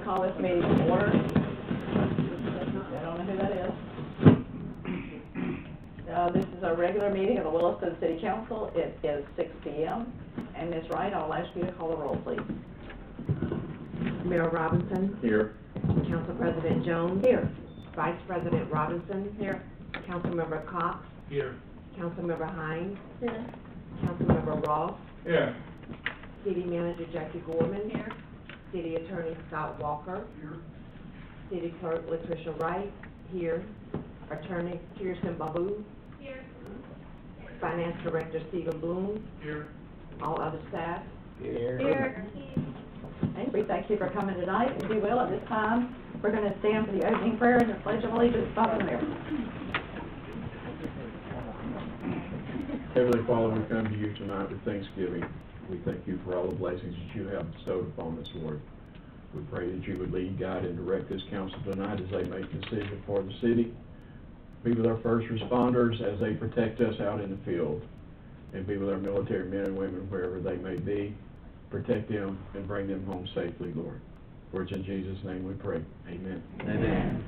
call this meeting to order. I don't know who that is. This is a regular meeting of the Williston City Council. It is 6 p.m. And Ms. Wright, I'll ask you to call the roll, please. Mayor Robinson. Here. Council President Jones. Here. Vice President Robinson. Here. Councilmember Cox. Here. Councilmember Hines. Here. Councilmember Ross. Here. City Manager Jackie Gorman. Here. City Attorney Scott Walker. Here. City Clerk Latricia Wright. Here. Attorney Kirsten Babu. Here. Finance Director Stephen Bloom. Here. All other staff. Here. Here. And we thank you for coming tonight. If you will, at this time, we're going to stand for the opening prayer and the Pledge of Allegiance. Father Mayor. Heavenly Father, we come to you tonight with thanksgiving. We thank you for all the blessings that you have bestowed upon us, Lord. We pray that you would lead, guide, and direct this council tonight as they make decisions for the city. Be with our first responders as they protect us out in the field. And be with our military men and women wherever they may be. Protect them and bring them home safely, Lord. For it's in Jesus' name we pray. Amen. Amen.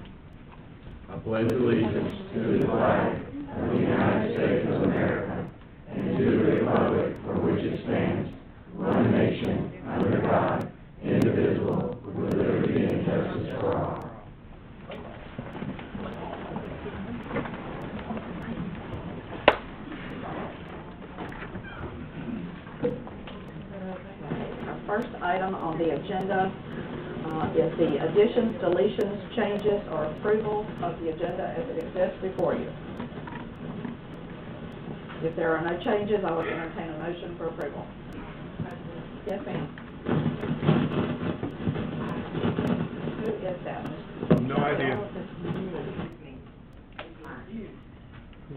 I pledge allegiance To the flag of the United States of America and to the republic for which it stands, one nation, under God, indivisible, with liberty and justice for all. Our first item on the agenda is the additions, deletions, changes, or approval of the agenda as it exists before you. If there are no changes, I will entertain a motion for approval. Yes, ma'am. Who is that? No idea.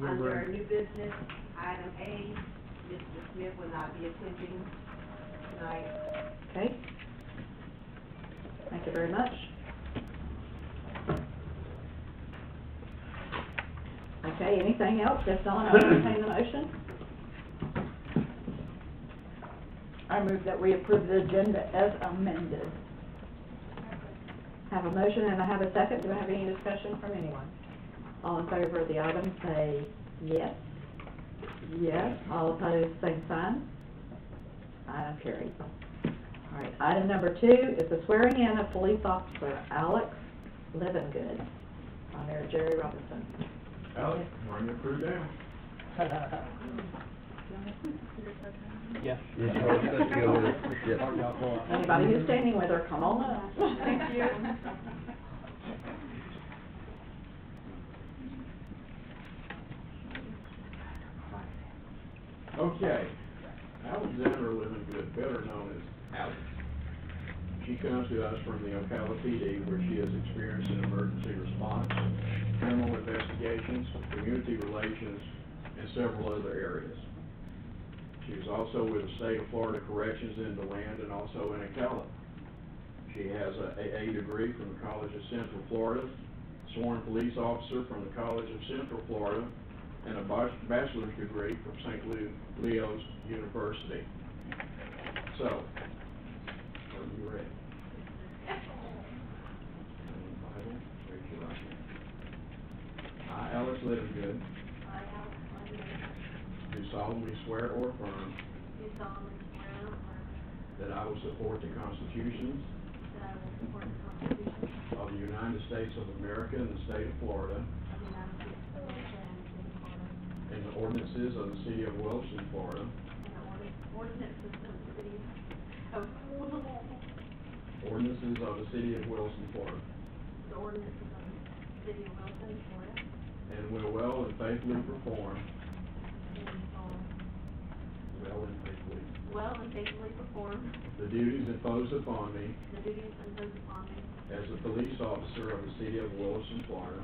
Under new business, item A, Mr. Smith will not be attending tonight. Okay. Thank you very much. Okay, anything else? If not, I'll entertain the motion. I move that we approve the agenda as amended. Have a motion and I have a second. Do I have any discussion from anyone? All in favor of the item say yes. Yes. All opposed, same sign. Item carried. All right, item number 2 is the swearing in of police officer Alex Livingood. Mayor Jerry Robinson. Alex, bring the crew down. Yeah. Anybody who's standing with her, come on up. Thank you. Okay. Alexandra Livingood, better known as Alex. She comes to us from the Ocala PD, where she has experience in emergency response, criminal investigations, community relations, and several other areas. She is also with the State of Florida Corrections in DeLand and also in Ocala. She has an AA degree from the College of Central Florida, sworn police officer from the College of Central Florida, and a bachelor's degree from St. Leo's University. So, are you ready? Bible, raise your right hand. I, Alex Livingood, do solemnly swear or affirm that I will support the constitutions of the United States of America and the state of Florida, and the ordinances of the city of Williston, Florida, ordinances of the city of Williston, Florida, and will well and faithfully perform the duties imposed upon me as a police officer of the city of Williston, Florida,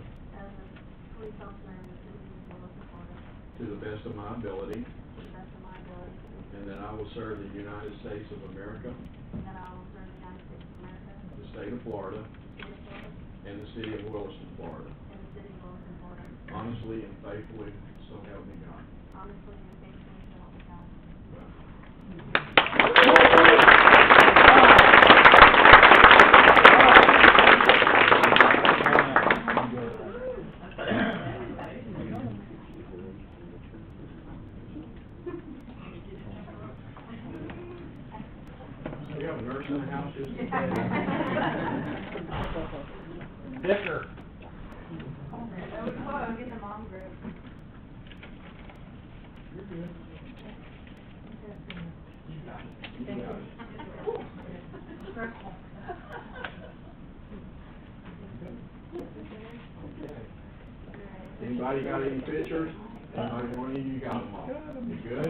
to the best of my ability, and that I will serve the United States of America, the state of Florida, and the city of Williston, Florida, honestly and faithfully, so help me God. Dicker. Get the mom group. Anybody got any pictures? Anybody want any? You got them all. You good?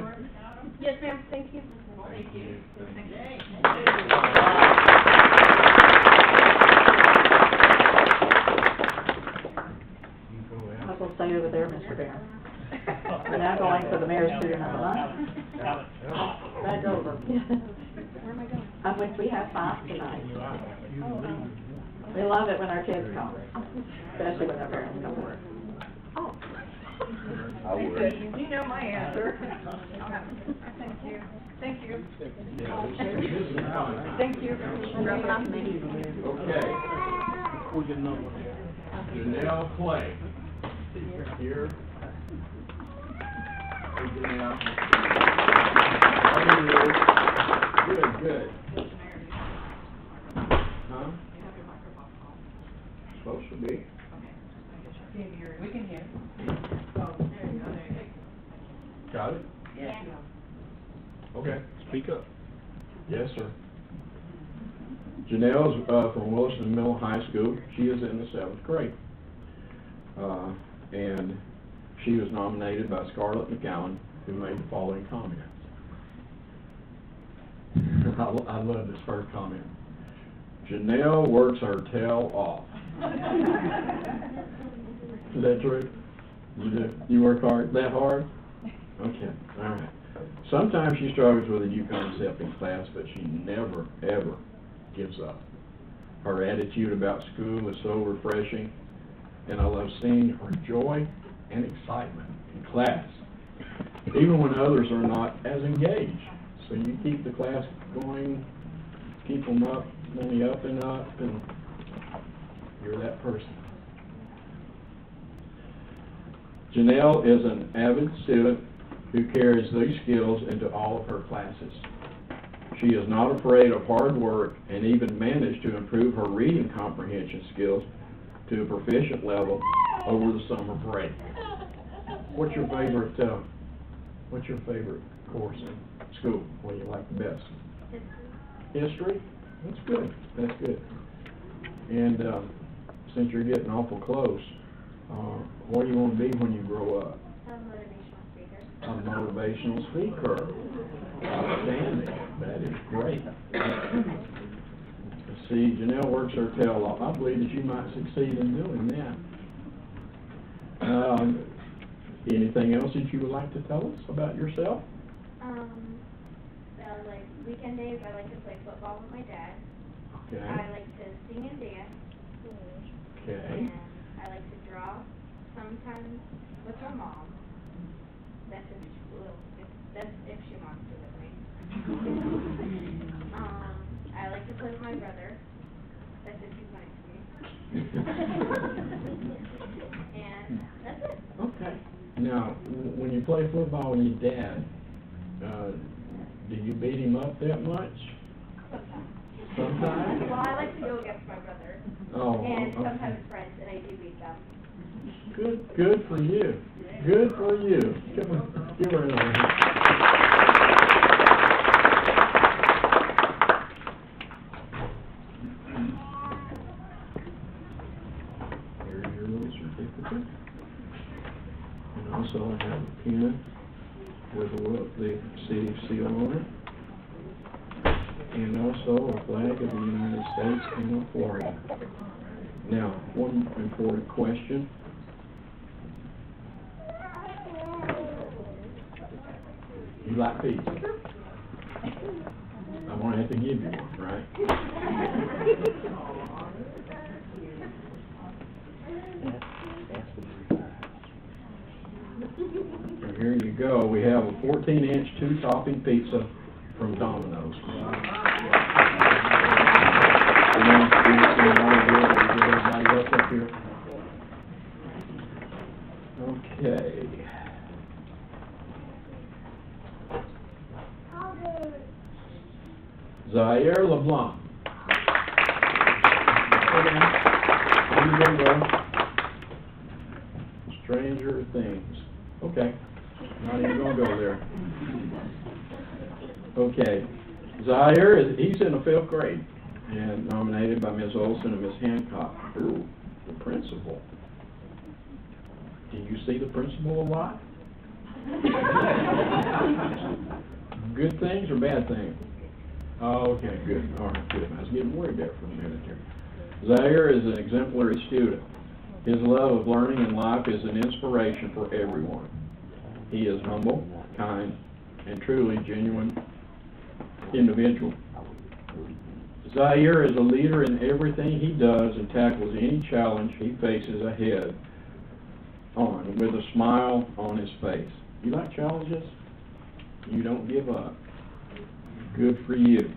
Yes, ma'am, thank you. Thank you. I will stay over there, Mr. Barron. We're now going for the mayor's student of the month. Back over. Where am I going? Which we have 5 tonight. We love it when our kids come, especially when their parents come to work. I would. You know my answer. Thank you. Thank you. Yeah, this is fun. Thank you. Okay. Janelle Clay. Here. Hey, Janelle. How are you? Good, good. Huh? Supposed to be. We can hear. Got it? Yeah. Okay. Speak up. Yes, sir. Janelle's from Williston Middle High School. She is in the 7th grade. And she was nominated by Scarlett McGowan, who made the following comments. I love this first comment. Janelle works her tail off. Is that true? You do? You work hard? That hard? Okay, all right. Sometimes she struggles with a new concept in class, but she never, ever gives up. Her attitude about school is so refreshing, and I love seeing her joy and excitement in class, even when others are not as engaged. So you keep the class going, keep them up, on the up, and you're that person. Janelle is an avid student who carries these skills into all of her classes. She is not afraid of hard work and even managed to improve her reading comprehension skills to a proficient level over the summer break. What's your favorite course in school? What do you like the best? History? That's good. That's good. And since you're getting awful close, what do you want to be when you grow up? A motivational speaker. Outstanding. That is great. See, Janelle works her tail off. I believe that you might succeed in doing that. Anything else that you would like to tell us about yourself? Like weekend days, I like to play football with my dad. Okay. I like to sing and dance. Okay. And I like to draw, sometimes with my mom. That's if she wants to with me. I like to play with my brother. That's if he's nice to me. And that's it. Okay. Now, when you play football with your dad, do you beat him up that much? Sometimes. Sometimes? Well, I like to go against my brother. Oh, And okay. sometimes friends, and I do beat them. Good for you. Good for you. Give her another hand. Here's your little certificate. And also I have a pen with the city seal on it. And also a flag of the United States and of Florida. Now, one important question. You like pizza? I'm gonna have to give you one, right? And here you go. We have a 14-inch 2-topping pizza from Domino's. Everybody else up here? Okay. Zaire LeBlanc. You you go, bro. Stranger Things. Okay. Not even gonna go there. Okay. Zaire, he's in the 5th grade, and nominated by Ms. Olson and Ms. Hancock. Ooh, the principal. Do you see the principal a lot? Good things or bad things? Oh, okay, good. All right, good. I was getting worried there for a minute there. Zaire is an exemplary student. His love of learning in life is an inspiration for everyone. He is humble, kind, and truly genuine individual. Zaire is a leader in everything he does and tackles any challenge he faces ahead on with a smile on his face. You like challenges? You don't give up. Good for you.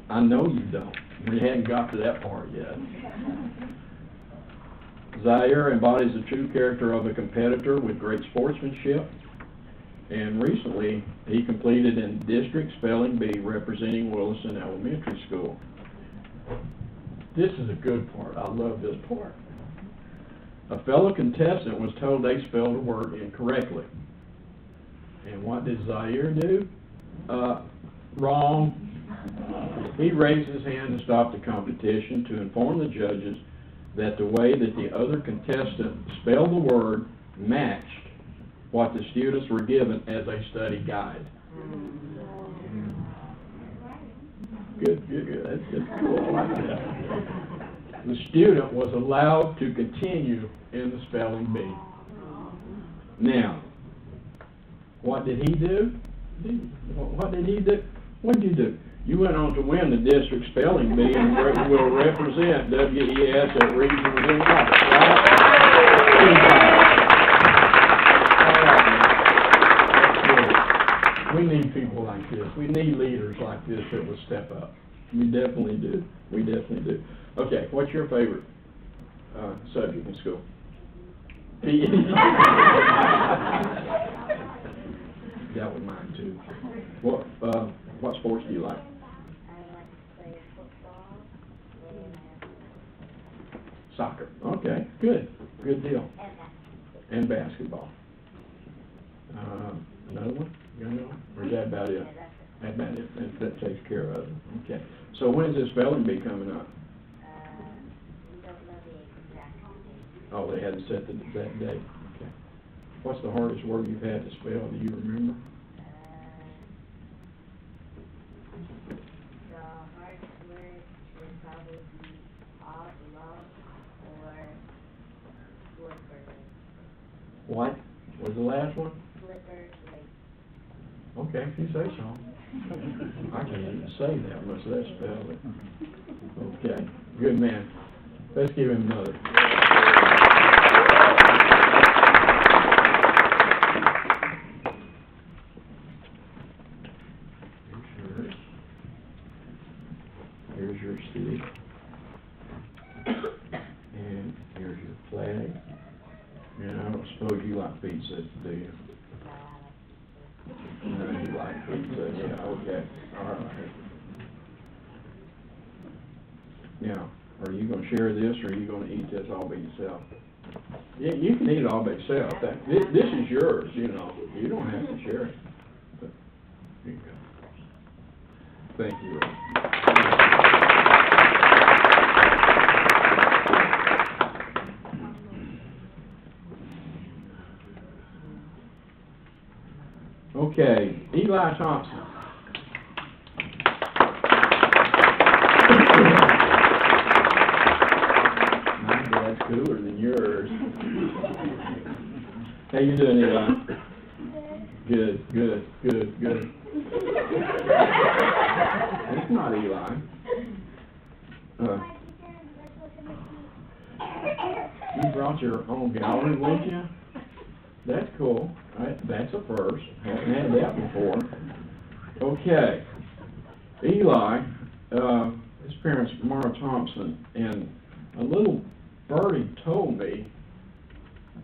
I know you don't. We hadn't got to that part yet. Zaire embodies the true character of a competitor with great sportsmanship, and recently he completed in District Spelling Bee representing Williston Elementary School. This is a good part. I love this part. A fellow contestant was told they spelled a word incorrectly. And what did Zaire do? Wrong. He raised his hand to stop the competition to inform the judges that the way that the other contestant spelled the word matched what the students were given as a study guide. Good, good, good. That's cool. I like that. The student was allowed to continue in the spelling bee. Now, what did he do? What did he do? What did you do? You went on to win the district spelling bee and will represent WES at regional and Roberts, right? We need people like this. We need leaders like this that will step up. We definitely do. We definitely do. Okay, what's your favorite subject in school? That was mine too. What sports do you like? I like to play football and Soccer. Okay, good. Good deal. and basketball. And basketball. Another one? You got another one? Or is that about it? That's about it. That takes care of it. Okay. So when's this spelling bee coming up? We don't know the exact date. Oh, they hadn't set that date. Okay. What's the hardest word you've had to spell? Do you remember? The hardest word would probably be off, love, or flipper. What was the last one? Flipper, like, Okay, if you say so. I can't even say that much, that's spell it. Okay, good man. Let's give him another. Here's yours. Here's your stick. And here's your flag. And I don't suppose you like pizza, do you? No, you like pizza, yeah, okay, all right. Now, are you gonna share this, or are you gonna eat this all by yourself? Yeah, you can eat it all by yourself. This is yours, you know, you don't have to share it. But, here you go. Thank you, Ray. Okay, Eli Thompson. My dad's cooler than yours. How you doing, Eli? Good, good, good, good. It's not Eli. You brought your own gallery with you? That's cool. That's a first. Haven't had that before. Okay. Eli, his parents, Mara Thompson, and a little birdie told me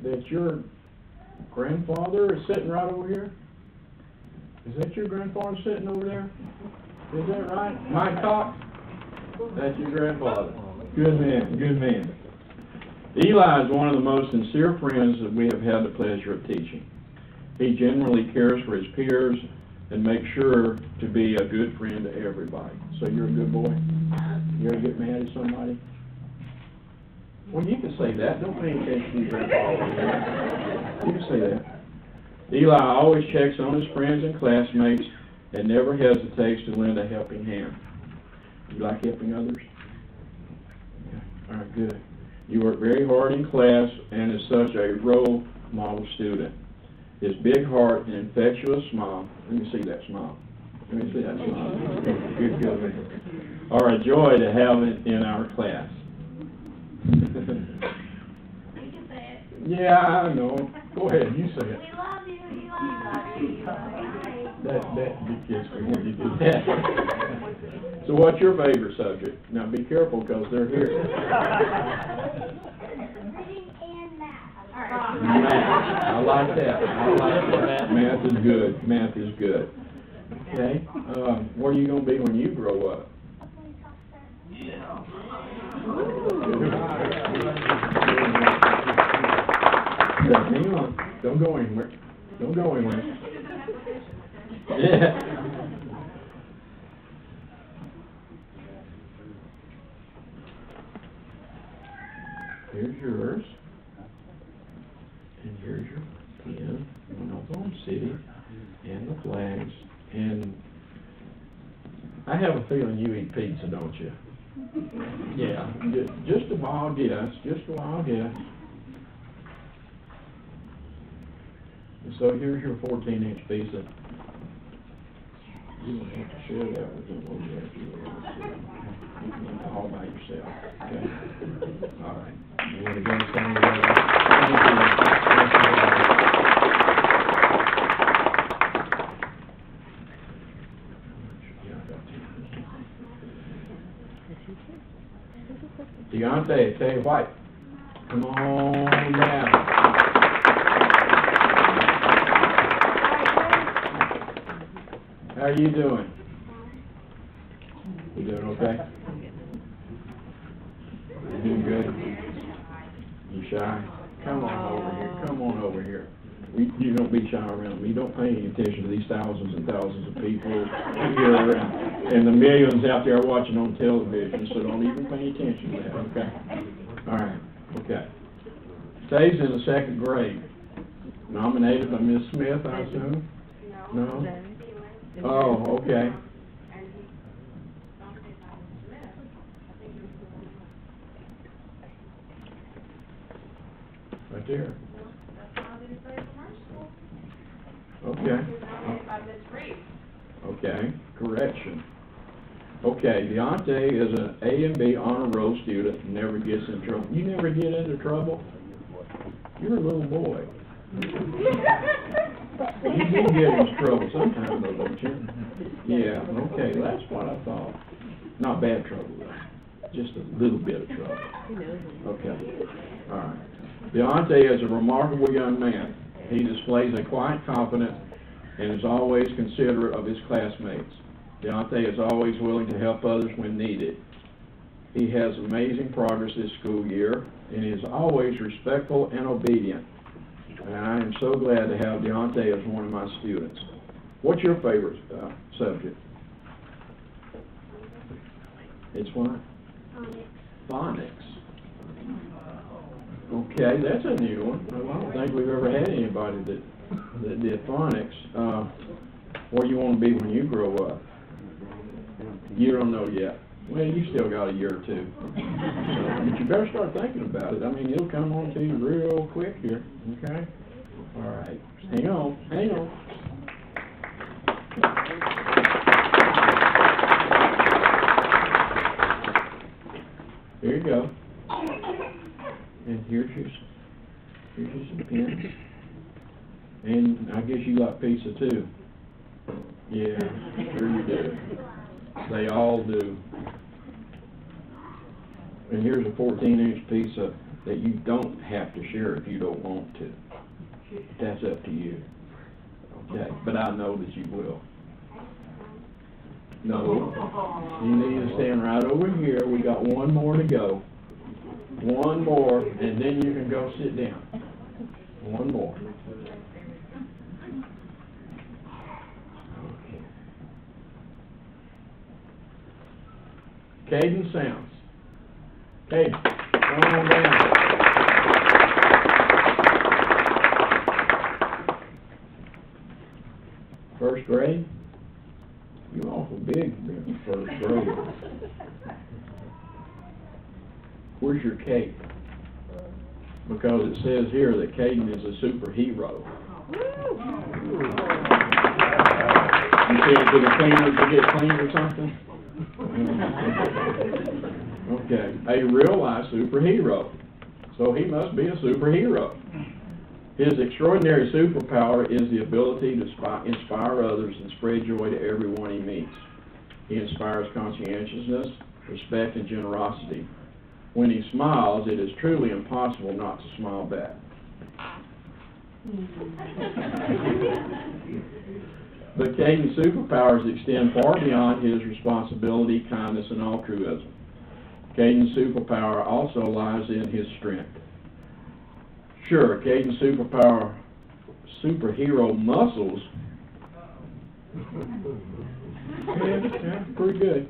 that your grandfather is sitting right over here. Is that your grandfather sitting over there? Is that right? Mike Cox? That's your grandfather. Good man, good man. Eli is one of the most sincere friends that we have had the pleasure of teaching. He generally cares for his peers and makes sure to be a good friend to everybody. So you're a good boy? You ever get mad at somebody? Well, you can say that. Don't pay attention to your grandpa. You can say that. Eli always checks on his friends and classmates and never hesitates to lend a helping hand. You like helping others? Okay. All right, good. You work very hard in class and is such a role model student. His big heart and infectious smile, let me see that smile. Let me see that smile. Good, good. Are a joy to have in our class. You can say it. Yeah, I know. Go ahead, you say it. We love you, Eli. That gets me when you do that. So what's your favorite subject? Now be careful because they're here. Reading and math. All Math. I like that. I like that. Math is good. Math is good. Okay. What are you going to be when you grow up? Hang on. Don't go anywhere. Don't go anywhere. Yeah. Here's yours. And here's your pen. One of them city and the flags. And I have a feeling you eat pizza, don't you? Yeah. Just a wild guess. Just a wild guess. And so here's your 14-inch pizza. You don't have to share that with them, will you? You can eat it all by yourself, okay? All right. You want to go and stand together? Deontay, Tay White, come on down. How are you doing? You doing okay? You doing good? You shy? Come on over here. Come on over here. You don't be shy around me. Don't pay any attention to these thousands and thousands of people here and the millions out there watching on television, so don't even pay attention to that, okay? All right, okay. Tay's in the second grade. Nominated by Miss Smith, I assume? No? Oh, okay. Right there. Okay. Okay, correction. Okay, Deontay is an A and B honor roll student and never gets in trouble. You never get into trouble? You're a little boy. You do get into trouble sometimes, though, don't you? Yeah, okay, that's what I thought. Not bad trouble, though. Just a little bit of trouble. Okay, all right. Deontay is a remarkable young man. He displays a quiet confidence and is always considerate of his classmates. Deontay is always willing to help others when needed. He has amazing progress this school year and is always respectful and obedient. And I am so glad to have Deontay as one of my students. What's your favorite subject? It's what? Phonics. Okay, that's a new one. Well, I don't think we've ever had anybody that did phonics. Where you want to be when you grow up? You don't know yet. Well, you still got a year or two. But you better start thinking about it. I mean, it'll come on to you real quick here, okay? All right. Hang on, hang on. Here you go. And here's your some pens. And I guess you like pizza too. Yeah, sure you do. They all do. And here's a 14-inch pizza that you don't have to share if you don't want to. That's up to you. Okay, but I know that you will. No, you need to stand right over here. We got one more to go. One more, and then you can go sit down. One more. Okay. Caden Sounds. Caden, come on down. First grade? You awful big being first grade. Where's your cape? Because it says here that Caden is a superhero. You said to the cleaners to get cleaned or something? Okay, a real life superhero. So he must be a superhero. His extraordinary superpower is the ability to inspire others and spread joy to everyone he meets. He inspires conscientiousness, respect, and generosity. When he smiles, it is truly impossible not to smile back. But Caden's superpowers extend far beyond his responsibility, kindness, and altruism. Caden's superpower also lies in his strength. Sure, Caden's superhero muscles. Yeah, pretty good.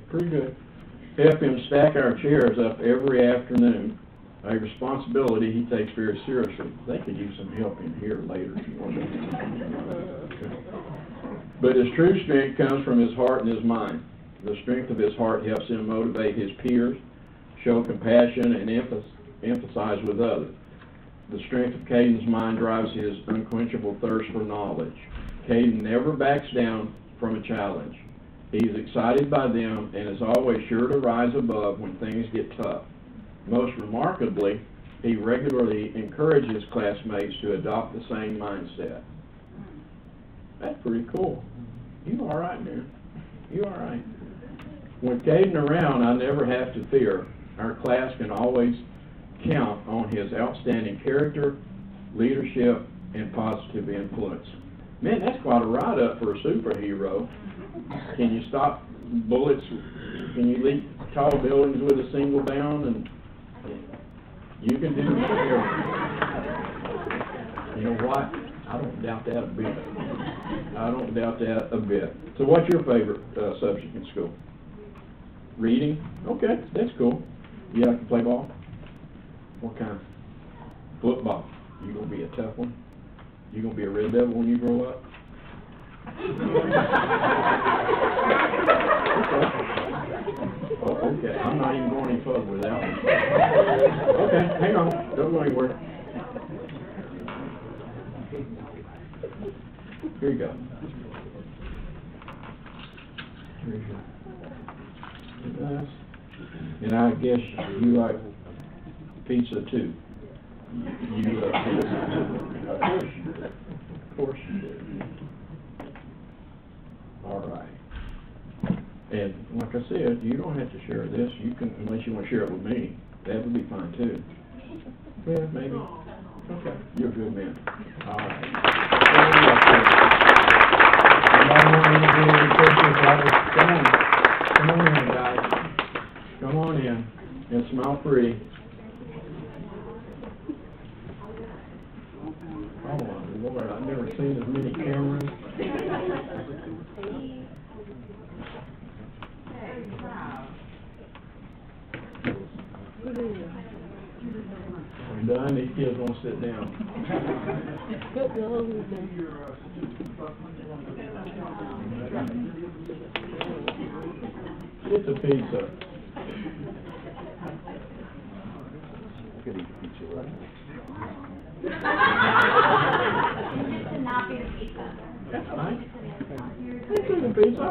Help him stack our chairs up every afternoon, a responsibility he takes very seriously. They could use some help in here later if you want to. But his true strength comes from his heart and his mind. The strength of his heart helps him motivate his peers, show compassion, and emphasize with others. The strength of Caden's mind drives his unquenchable thirst for knowledge. Caden never backs down from a challenge. He is excited by them and is always sure to rise above when things get tough. Most remarkably, he regularly encourages classmates to adopt the same mindset. That's pretty cool. You all right, man? You all right? With Caden around, I never have to fear. Our class can always count on his outstanding character, leadership, and positive influence. Man, that's quite a write-up for a superhero. Can you stop bullets? Can you leap tall buildings with a single bound? And you can do everything. You know what? I don't doubt that a bit. So what's your favorite subject in school? Reading? Okay, that's cool. You like to play ball? What kind? Football. You gonna be a tough one? You gonna be a Red Devil when you grow up? Oh, okay. I'm not even going any further with that one. Okay, hang on. Don't go anywhere. Here you go. Here's your glass. And I guess you like pizza too. You love pizza. Of course you do. Of course you do. All right. And like I said, you don't have to share this. You can, unless you want to share it with me. That would be fine too. Yeah, maybe. Okay. You're a good man. All right. Come on in, guys. Come on in and smile pretty. Oh, Lord, I've never seen as many cameras. We're done. These kids won't sit down. It's a pizza. I could eat a pizza, right? This should not be a pizza. That's fine. This is a pizza.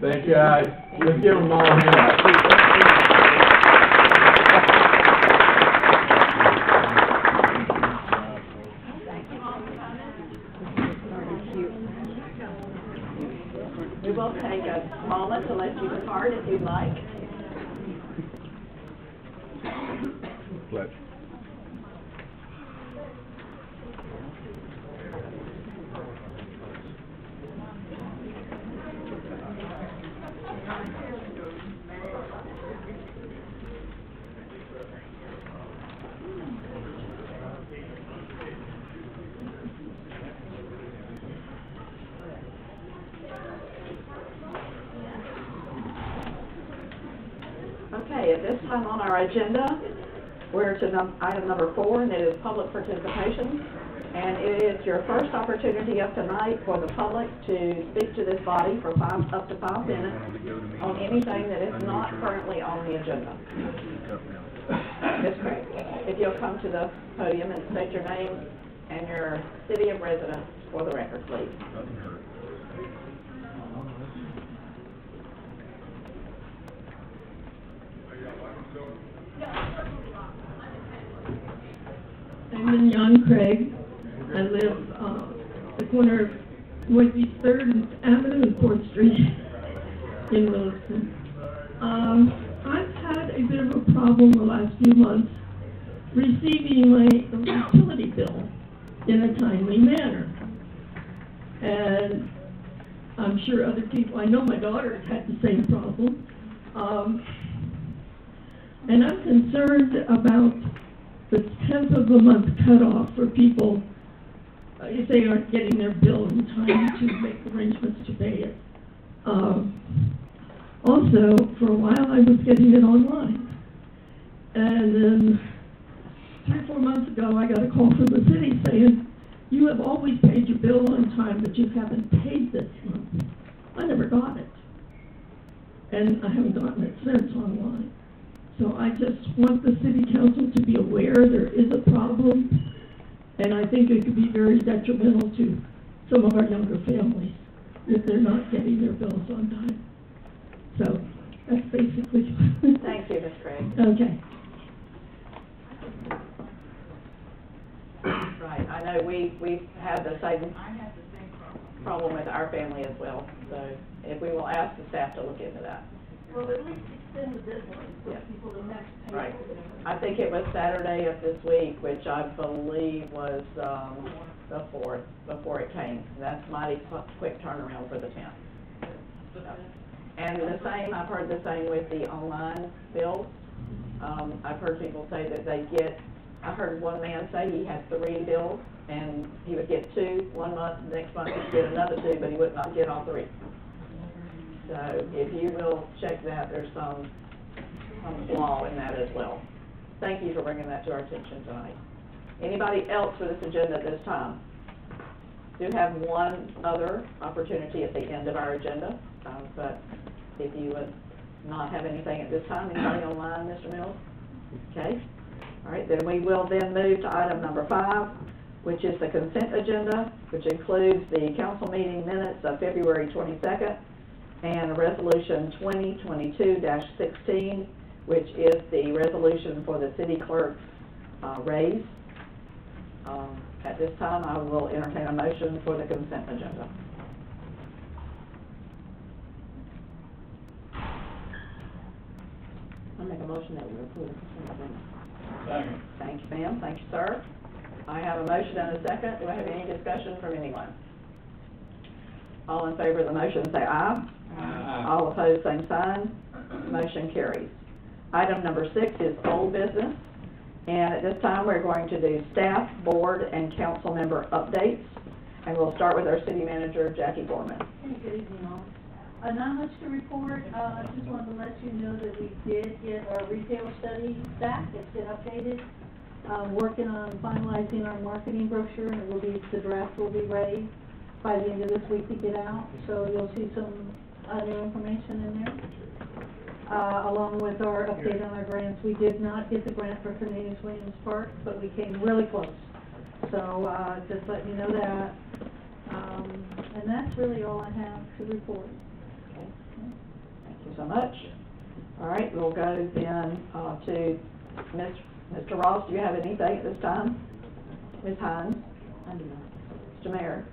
Thank you, guys. Let's give them all a hand. We will take a moment to let you depart if you'd like. Pledge. Okay, at this time on our agenda, we're to item number 4, and it is public participation. And it is your first opportunity of tonight for the public to speak to this body for up to 5 minutes on anything that is not currently on the agenda. Ms. Craig, if you'll come to the podium and state your name and your city of residence for the record, please. I'm Jan Craig. I live at the corner of Northeast 3rd Avenue and 4th Street in Williston. I've had a bit of a problem the last few months receiving my utility bill in a timely manner. And I'm sure other people, I know my daughter had the same problem. And I'm concerned about the 10th of the month cutoff for people if they aren't getting their bill in time to make arrangements to pay it. Also, for a while I was getting it online. And then 3 or 4 months ago I got a call from the city saying, you have always paid your bill on time, but you haven't paid this month. I never got it. And I haven't gotten it since online. So I just want the city council to be aware there is a problem, and I think it could be very detrimental to some of our younger families if they're not getting their bills on time. So that's basically. Thank you, Ms. Craig. Okay. Right, I know we've had the same problem with our family as well, so if we will ask the staff to look into that. Well, at least extend the deadline for Yeah. people to next pay. Right. I think it was Saturday of this week, which I believe was, the 4th, before it came. That's mighty quick turnaround for the 10th. So, and the same, I've heard the same with the online bills. I've heard people say that they get, I heard one man say he had 3 bills, and he would get 2 one month, next month he'd get another 2, but he would not get all 3. So if you will check that, there's some flaw in that as well. Thank you for bringing that to our attention tonight. Anybody else for this agenda at this time? Do have one other opportunity at the end of our agenda, but if you would not have anything at this time, anybody online, Mr. Mills? Okay. All right, then we will then move to item number 5, which is the consent agenda, which includes the council meeting minutes of February 22nd, and Resolution 2022-16, which is the resolution for the city clerk's raise. At this time, I will entertain a motion for the consent agenda. I make a motion that we approve the consent agenda. Second. Thank you, ma'am. Thank you, sir. I have a motion and a second. Do I have any discussion from anyone? All in favor of the motion, say aye. Aye. All opposed, same sign. Motion carries. Item number 6 is old business. And at this time, we're going to do staff, board, and council member updates. And we'll start with our city manager, Jackie Gorman. Good evening, all. Not much to report. I just wanted to let you know that we did get our retail study back. It's been updated. Working on finalizing our marketing brochure, and the draft will be ready by the end of this week to get out. So you'll see some new information in there. Along with our update on our grants. We did not get the grant for Cornelius Williams Park, but we came really close. So just letting you know that. And that's really all I have to report. Okay. Thank you so much. All right, we'll go then to Mr. Ross. Do you have anything at this time? Ms. Hines? I do not. Mr. Mayor?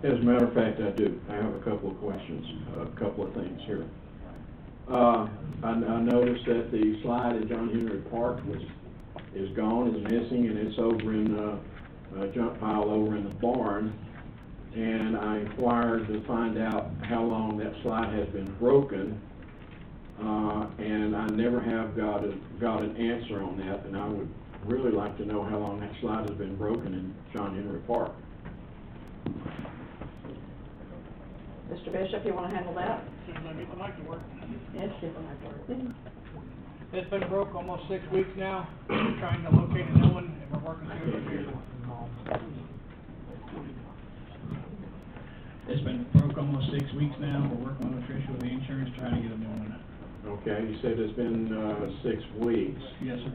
As a matter of fact, I do. I have a couple of questions, a couple of things here. I noticed that the slide at John Henry Park is gone, is missing, and it's over in a junk pile over in the barn. And I inquired to find out how long that slide has been broken, and I never have got an answer on that. And I would really like to know how long that slide has been broken in John Henry Park. Mr. Bishop, you wanna handle that? Soon as I get the mic to work. Yes, get the mic working. It's been broke almost 6 weeks now. We're trying to locate a new one, and we're working through it here. It's been broke almost 6 weeks now. We're working with Tricia with the insurance, trying to get a new one. Okay, you said it's been, 6 weeks. Yes, sir.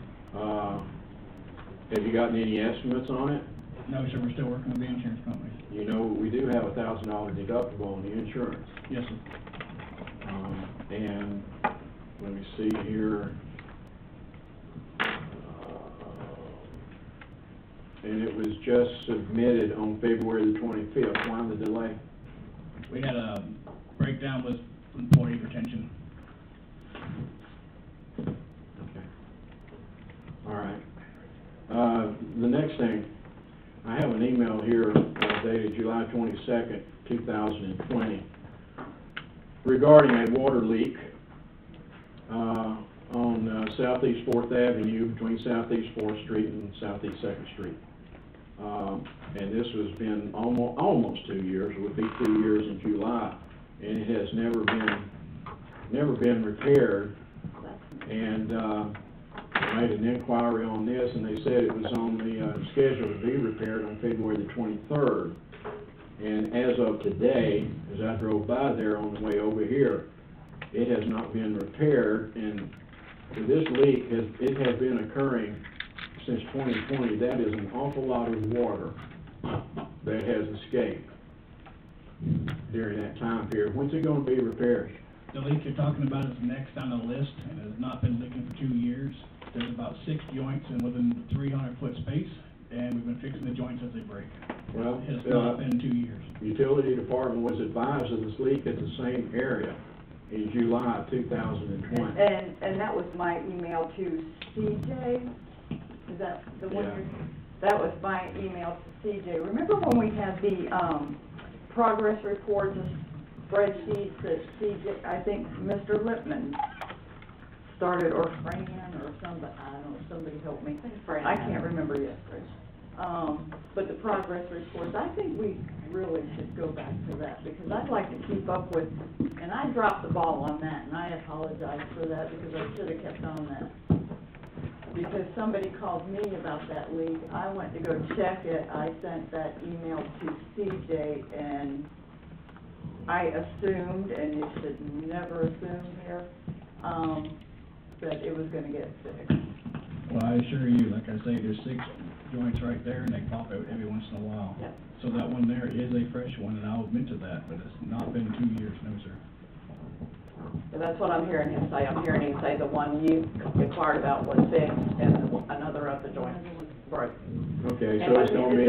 Have you gotten any estimates on it? No, sir, we're still working with the insurance company. You know, we do have $1,000 deductible on the insurance. Yes, sir. And let me see here. And it was just submitted on February the 25th. Why the delay? We had a breakdown with employee retention. Okay. All right. The next thing, I have an email here dated July 22nd, 2020, regarding a water leak on Southeast 4th Avenue between Southeast 4th Street and Southeast 2nd Street. And this has been almost 2 years. It would be 2 years in July, and it has never been repaired. And I made an inquiry on this, and they said it was on the schedule to be repaired on February the 23rd. And as of today, as I drove by there on the way over here, it has not been repaired, and this leak has been occurring since 2020. That is an awful lot of water that has escaped during that time period. When's it going to be repaired? The leak you're talking about is next on the list, and has not been leaking for 2 years. There's about 6 joints and within 300-foot space, and we've been fixing the joints as they break. Well, It has not been 2 years. Utility Department was advised of this leak at the same area in July of 2020. And that was my email to CJ, is that the one Yeah. that was my email to CJ. Remember when we had the, progress reports, spreadsheets that CJ, I think Mr. Lipman started, or Fran, or somebody, I don't know, somebody help me. I can't remember yet, Chris. But the progress reports, I think we really should go back to that, because I'd like to keep up with, and I dropped the ball on that, and I apologize for that, because I should have kept on that. Because somebody called me about that leak, I went to go check it, I sent that email to CJ, and I assumed, and you should never assume here, that it was gonna get fixed. Well, I assure you, like I say, there's 6 joints right there, and they pop out every once in a while. Yep. So that one there is a fresh one, and I'll admit to that, but it's not been 2 years, no, sir. So that's what I'm hearing him say. I'm hearing him say the one you inquired about was fixed, and another of the joints broke. Okay, And so it's gonna be,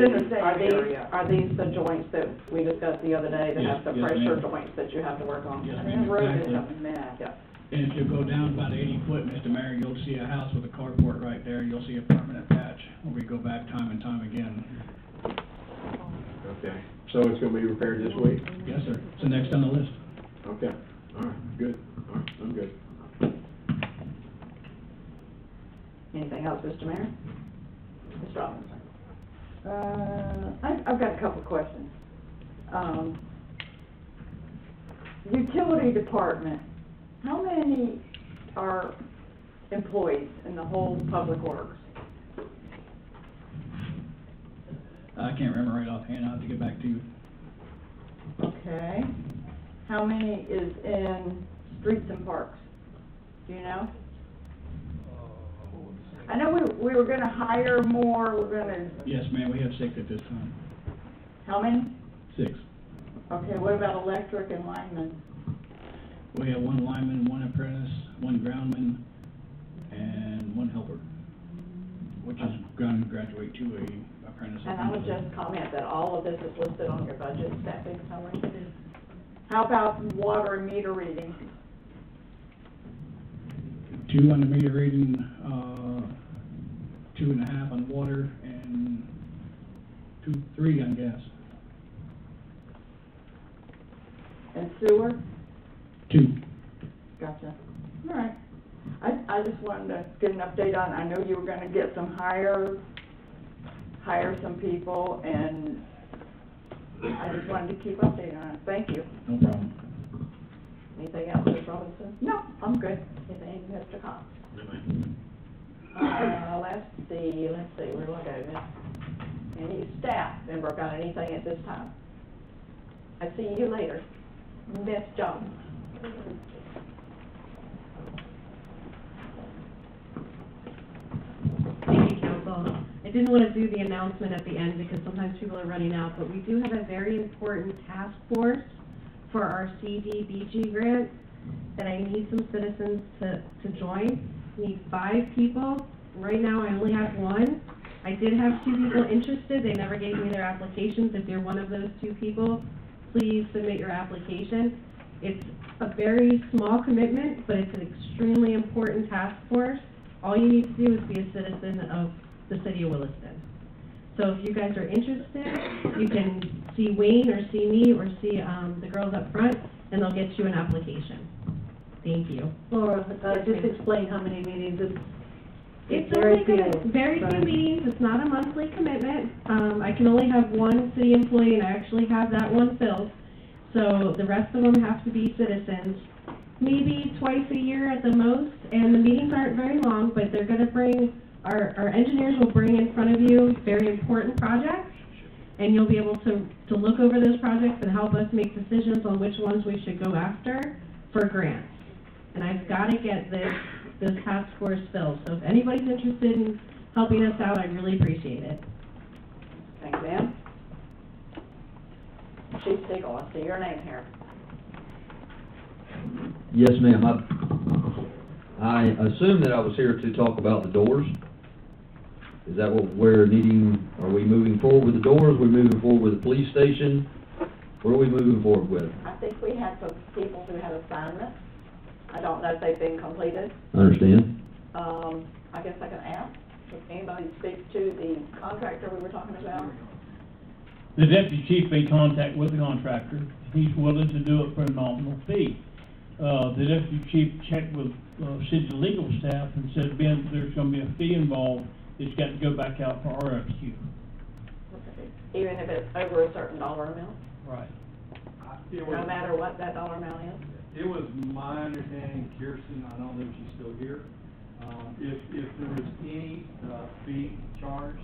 Are these the joints that we discussed the other day, that Yes, have the yes, pressure ma'am. joints that you have to work on? Yes, I ma'am, mean, the road is exactly. a mess. Yeah. And if you go down about 80 foot, Mr. Mayor, you'll see a house with a carport right there. You'll see a permanent patch where we go back time and time again. okay, so it's gonna be repaired this week? Yes, sir. It's the next on the list. Okay, all right, good, all right, I'm good. Anything else, Mr. Mayor? Mr. Robinson? I've got a couple of questions. Utility Department, how many are employees in the whole public works? I can't remember right offhand. I'll have to get back to you. Okay. How many is in streets and parks? Do you know? I know we were gonna hire more, we're gonna, Yes, ma'am, we have 6 at this time. how many? 6. Okay, what about electric and linemen? We have 1 lineman, 1 apprentice, 1 groundman, and 1 helper, which is going to graduate to a apprentice. And I would just comment that all of this is listed on your budget staffing summary. How about water and meter reading? 2 on the meter reading, 2.5 on water, and 3 on gas. And sewer? 2. Gotcha. All right. I just wanted to get an update on, I know you were gonna get some hire some people, and I just wanted to keep updated on it. Thank you. No problem. Anything else, Ms. Robinson? No, I'm good. Anything, Mr. Cox? Let's see, where do I go now? Any staff member got anything at this time? I see you later. Ms. Jones? Thank you, council. I didn't want to do the announcement at the end because sometimes people are running out, but we do have a very important task force for our CDBG grant that I need some citizens to join. Need 5 people. Right now, I only have 1. I did have 2 people interested. They never gave me their applications. If you're one of those 2 people, please submit your application. It's a very small commitment, but it's an extremely important task force. All you need to do is be a citizen of the city of Williston. So if you guys are interested, you can see Wayne or see me or see the girls up front, and they'll get you an application. Thank you. Laura, just explain how many meetings It's only very few meetings. It's not a monthly commitment. I can only have 1 city employee, and I actually have that one filled. So the rest of them have to be citizens. Maybe twice a year at the most, and the meetings aren't very long, but they're gonna bring, our engineers will bring in front of you very important projects, and you'll be able to look over those projects and help us make decisions on which ones we should go after for grants. And I've gotta get this task force filled, so if anybody's interested in helping us out, I'd really appreciate it. Thank you, ma'am. Chief Siegel, I see your name here. Yes, ma'am. I assume that I was here to talk about the doors. Is that what we're needing? Are we moving forward with the doors? We're moving forward with the police station? What are we moving forward with? I think we had some people who had assignments. I don't know if they've been completed. I understand. I guess I can ask, if anybody speaks to the contractor we were talking about? The deputy chief made contact with the contractor. He's willing to do it for a nominal fee. The deputy chief checked with city's legal staff and said, Ben, there's gonna be a fee involved. It's got to go back out for RFQ. Even if it's over a certain dollar amount? Right. No matter what that dollar amount is? It was my understanding, Kirsten, I don't know if she's still here, if there was any fee charged,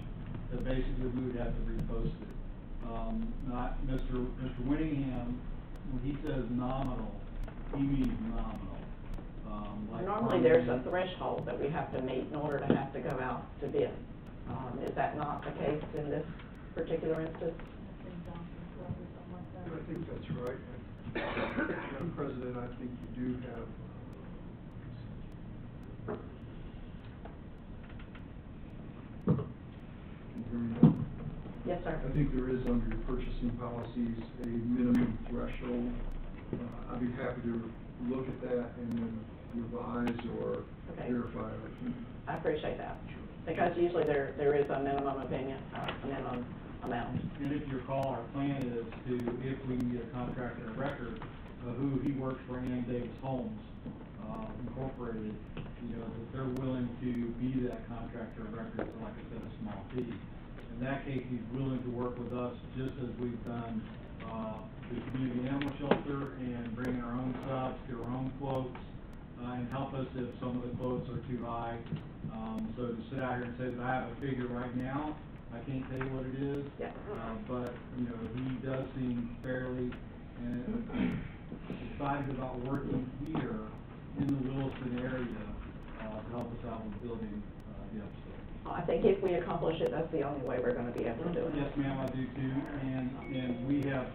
that basically we would have to repost it. Not Mr. Winningham, when he says nominal, he means nominal. Normally there's a threshold that we have to meet in order to have to go out to bid. Is that not the case in this particular instance? I think that's right. Madam President, I think you do have. Can you hear me now? Yes, sir. I think there is under your purchasing policies a minimum threshold. I'd be happy to look at that and then revise or verify it. I appreciate that. Because usually there is a minimum opinion, a minimum amount. And if you recall, our plan is to, if we can get a contractor of record, who he works for, Ann Davis Homes, Incorporated, you know, that they're willing to be that contractor of record for, like I said, a small fee. In that case, he's willing to work with us just as we've done, the community animal shelter and bring our own subs, get our own quotes, and help us if some of the quotes are too high. So to sit out here and say that I have a figure right now, I can't tell you what it is. Yeah. But, you know, he does seem fairly excited about working here in the Williston area to help us out with building the upstairs. I think if we accomplish it, that's the only way we're gonna be able to do it. Yes, ma'am, I do too, and we have,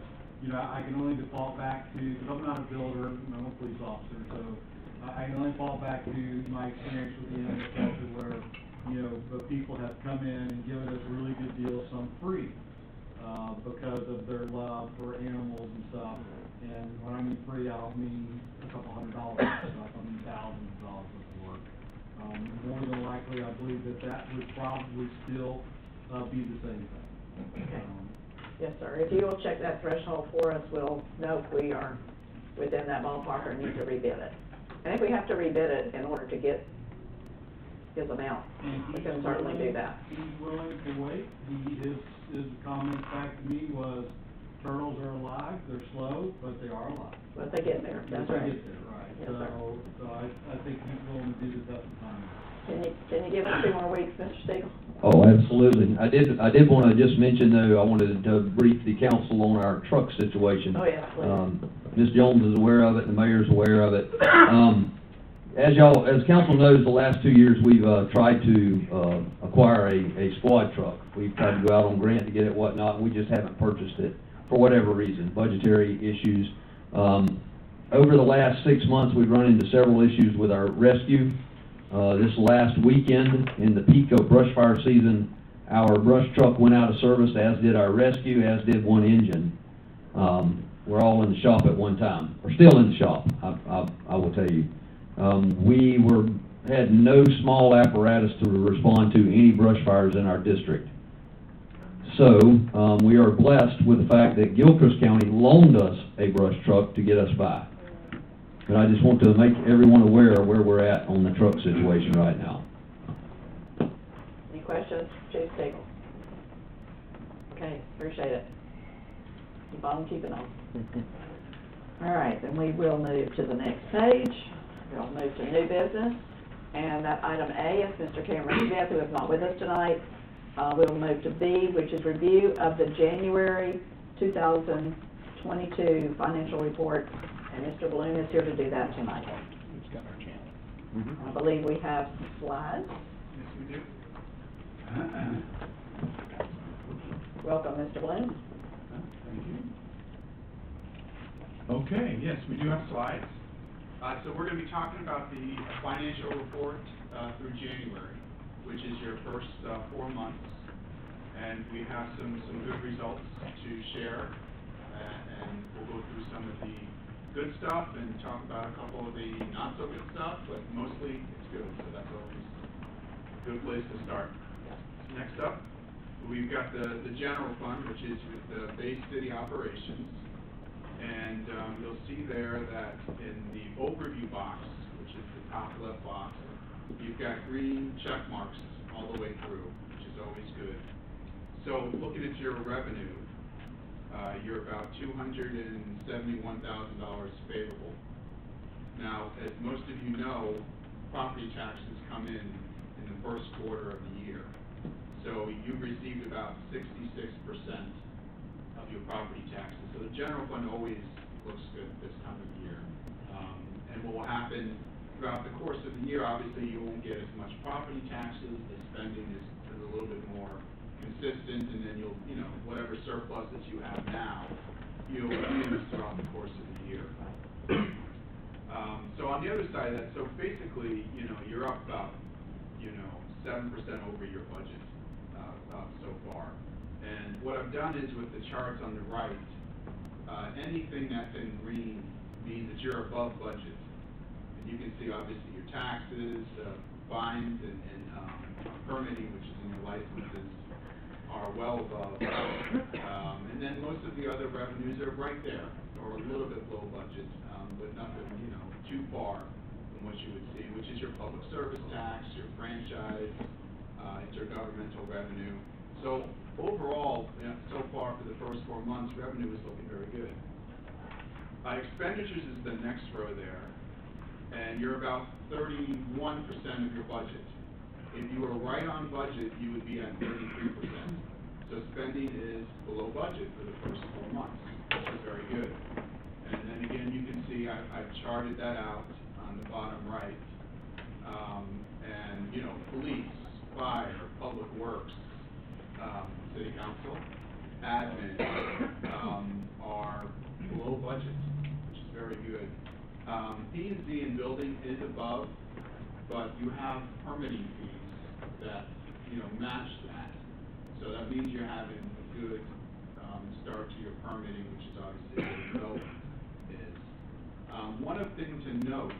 you know, I can only default back to, because I'm not a builder, I'm a police officer, so I can only fall back to my experience with the animal shelter where, you know, the people have come in and given us really good deals, some free, because of their love for animals and stuff. And when I mean free, I don't mean a couple $100 stuff, I mean thousands of dollars worth of work. More than likely, I believe that would probably still be the same thing. Okay. Yes, sir. If you will check that threshold for us, we'll know if we are within that ballpark or need to rebid it. And if we have to rebid it in order to get his amount, we can certainly do that. He's willing to wait. His comment back to me was, turtles are alive, they're slow, but they are alive. But they get there, that's Yes, right. they get there, right. Yes, sir. So I think he's willing to do the test of time. Can you give us 2 more weeks, Mr. Stegall? Oh, absolutely. I did wanna just mention though, I wanted to brief the council on our truck situation. Oh, yeah, please. Ms. Jones is aware of it, and the mayor's aware of it. As council knows, the last 2 years, we've, tried to, acquire a squad truck. We've tried to go out on grant to get it, whatnot, and we just haven't purchased it for whatever reason, budgetary issues. Over the last 6 months, we've run into several issues with our rescue. This last weekend, in the peak of brush fire season, our brush truck went out of service, as did our rescue, as did one engine. We're all in the shop at one time, or still in the shop, I will tell you. We had no small apparatus to respond to any brush fires in our district. So, we are blessed with the fact that Gilchrist County loaned us a brush truck to get us by. But I just want to make everyone aware of where we're at on the truck situation right now. Any questions, Chief Stegall? Okay, appreciate it. Keep on keeping on. All right, then we will move to the next page. We'll move to new business, and that item A is Mr. Cameron Smith, who is not with us tonight. We'll move to B, which is review of the January 2022 financial report, and Mr. Bloom is here to do that tonight. He's got our channel. I believe we have slides. Yes, we do. Welcome, Mr. Bloom. Thank you. Okay, yes, we do have slides. So we're going to be talking about the financial report through January, which is your first 4 months. And we have some good results to share. And we'll go through some of the good stuff and talk about a couple of the not so good stuff, but mostly it's good. So that's always a good place to start. Next up, we've got the general fund, which is with the Bay City operations. And you'll see there that in the overview box, which is the top left box, you've got green check marks all the way through, which is always good. So looking at your revenue, you're about $271,000 favorable. Now, as most of you know, property taxes come in the first quarter of the year. So you've received about 66% of your property taxes. So the general fund always looks good this time of year. And what will happen throughout the course of the year, obviously you won't get as much property taxes, the spending is a little bit more consistent, and then you'll, whatever surplus that you have now, you'll use throughout the course of the year. So on the other side of that, so basically, you're up about, 7% over your budget so far. And what I've done is with the charts on the right, anything that's in green means that you're above budget. And you can see obviously your taxes, fines, and permitting, which is in your licenses, are well above. And then most of the other revenues are right there, or a little bit below budget, but nothing, too far from what you would see, which is your public service tax, your franchise, intergovernmental revenue. So overall, so far for the first 4 months, revenue is looking very good. Expenditures is the next row there, and you're about 31% of your budget. If you were right on budget, you would be at 33%. So spending is below budget for the first 4 months, which is very good. And then again, you can see I've charted that out on the bottom right. And, police, fire, public works, city council, admin, are below budget, which is very good. P&Z and building is above, but you have permitting fees that, match that. So that means you're having a good start to your permitting, which is obviously what development is. One of the things to note,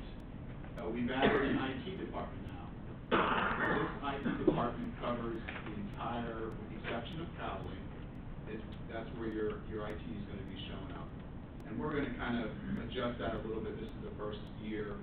we've added an IT department now. This IT department covers the entire, with the exception of Cowley, that's where your IT is going to be showing up. And we're going to kind of adjust that a little bit. This is the first year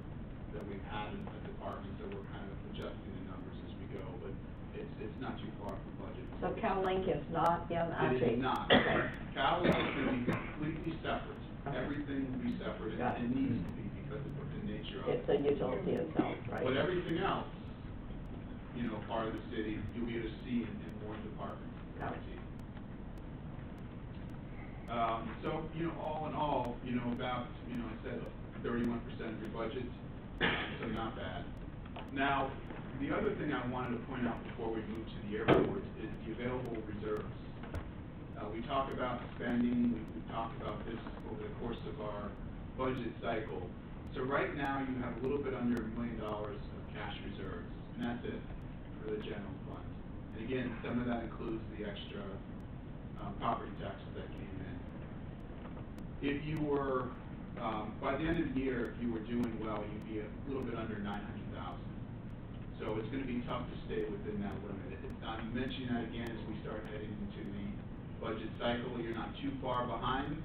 that we've had a department, so we're kind of adjusting the numbers as we go. But it's not too far from budget. So CalLink is not in IT? It is not. Okay. CalLink is gonna be completely separate. Okay. Everything will be separate, Got and it. it needs to be because of the nature of it. It's a utility itself, right? But everything else, you know, part of the city, you'll be able to see in one department. Got it. So, you know, all in all, you know, about, you know, I said 31% of your budget, so not bad. Now, the other thing I wanted to point out before we move to the airport is the available reserves. We talk about spending, we talk about this over the course of our budget cycle. So right now, you have a little bit under $1 million of cash reserves, and that's it for the general fund. And again, some of that includes the extra property taxes that came in. If you were, by the end of the year, if you were doing well, you'd be a little bit under 900,000. So it's gonna be tough to stay within that limit. I'm mentioning that again as we start heading into the budget cycle. You're not too far behind.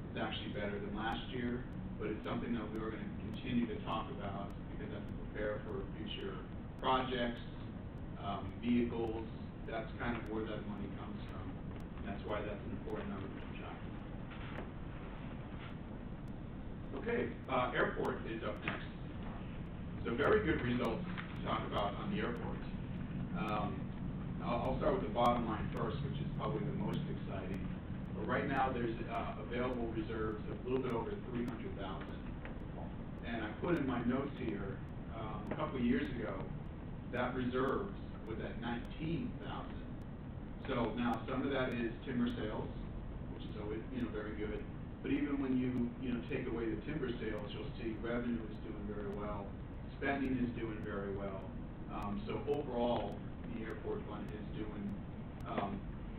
It's actually better than last year, but it's something that we're gonna continue to talk about because I have to prepare for future projects, vehicles. That's kind of where that money comes from. And that's why that's an important number to keep track of. Okay, airport is up next. So very good results to talk about on the airport. I'll start with the bottom line first, which is probably the most exciting. But right now, there's available reserves of a little bit over 300,000. And I put in my notes here, a couple of years ago, that reserves was at 19,000. So now some of that is timber sales, which is always, you know, very good. But even when you take away the timber sales, you'll see revenue is doing very well, spending is doing very well. So overall, the airport fund is doing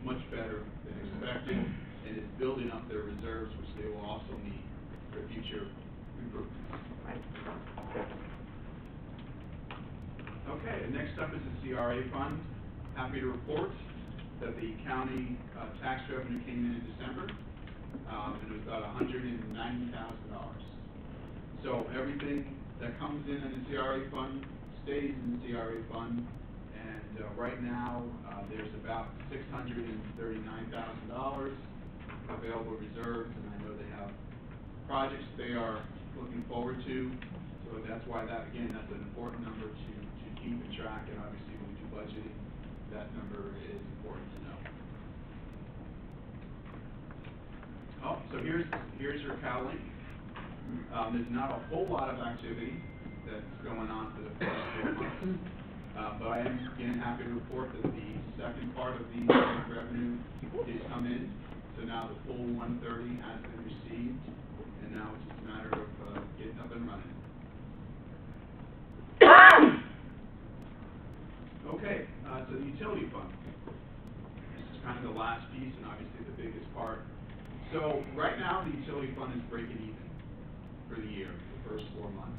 much better than expected, and is building up their reserves, which they will also need for future improvements. Okay, and next up is the CRA fund. Happy to report that the county tax revenue came in December, and it was about $190,000. So everything that comes in the CRA fund stays in the CRA fund, and right now there's about $639,000 available reserves, and I know they have projects they are looking forward to. So that's why that's an important number to keep in track, and obviously when we do budgeting, that number is important to know. Oh, so here's your CalLink. There's not a whole lot of activity that's going on for the first 4 months, but I am again happy to report that the second part of the revenue is come in. So now the full 130 has been received, and now it's just a matter of getting up and running. Okay, so the utility fund. This is kind of the last piece and obviously the biggest part. So right now the utility fund is breaking even for the year, the first 4 months.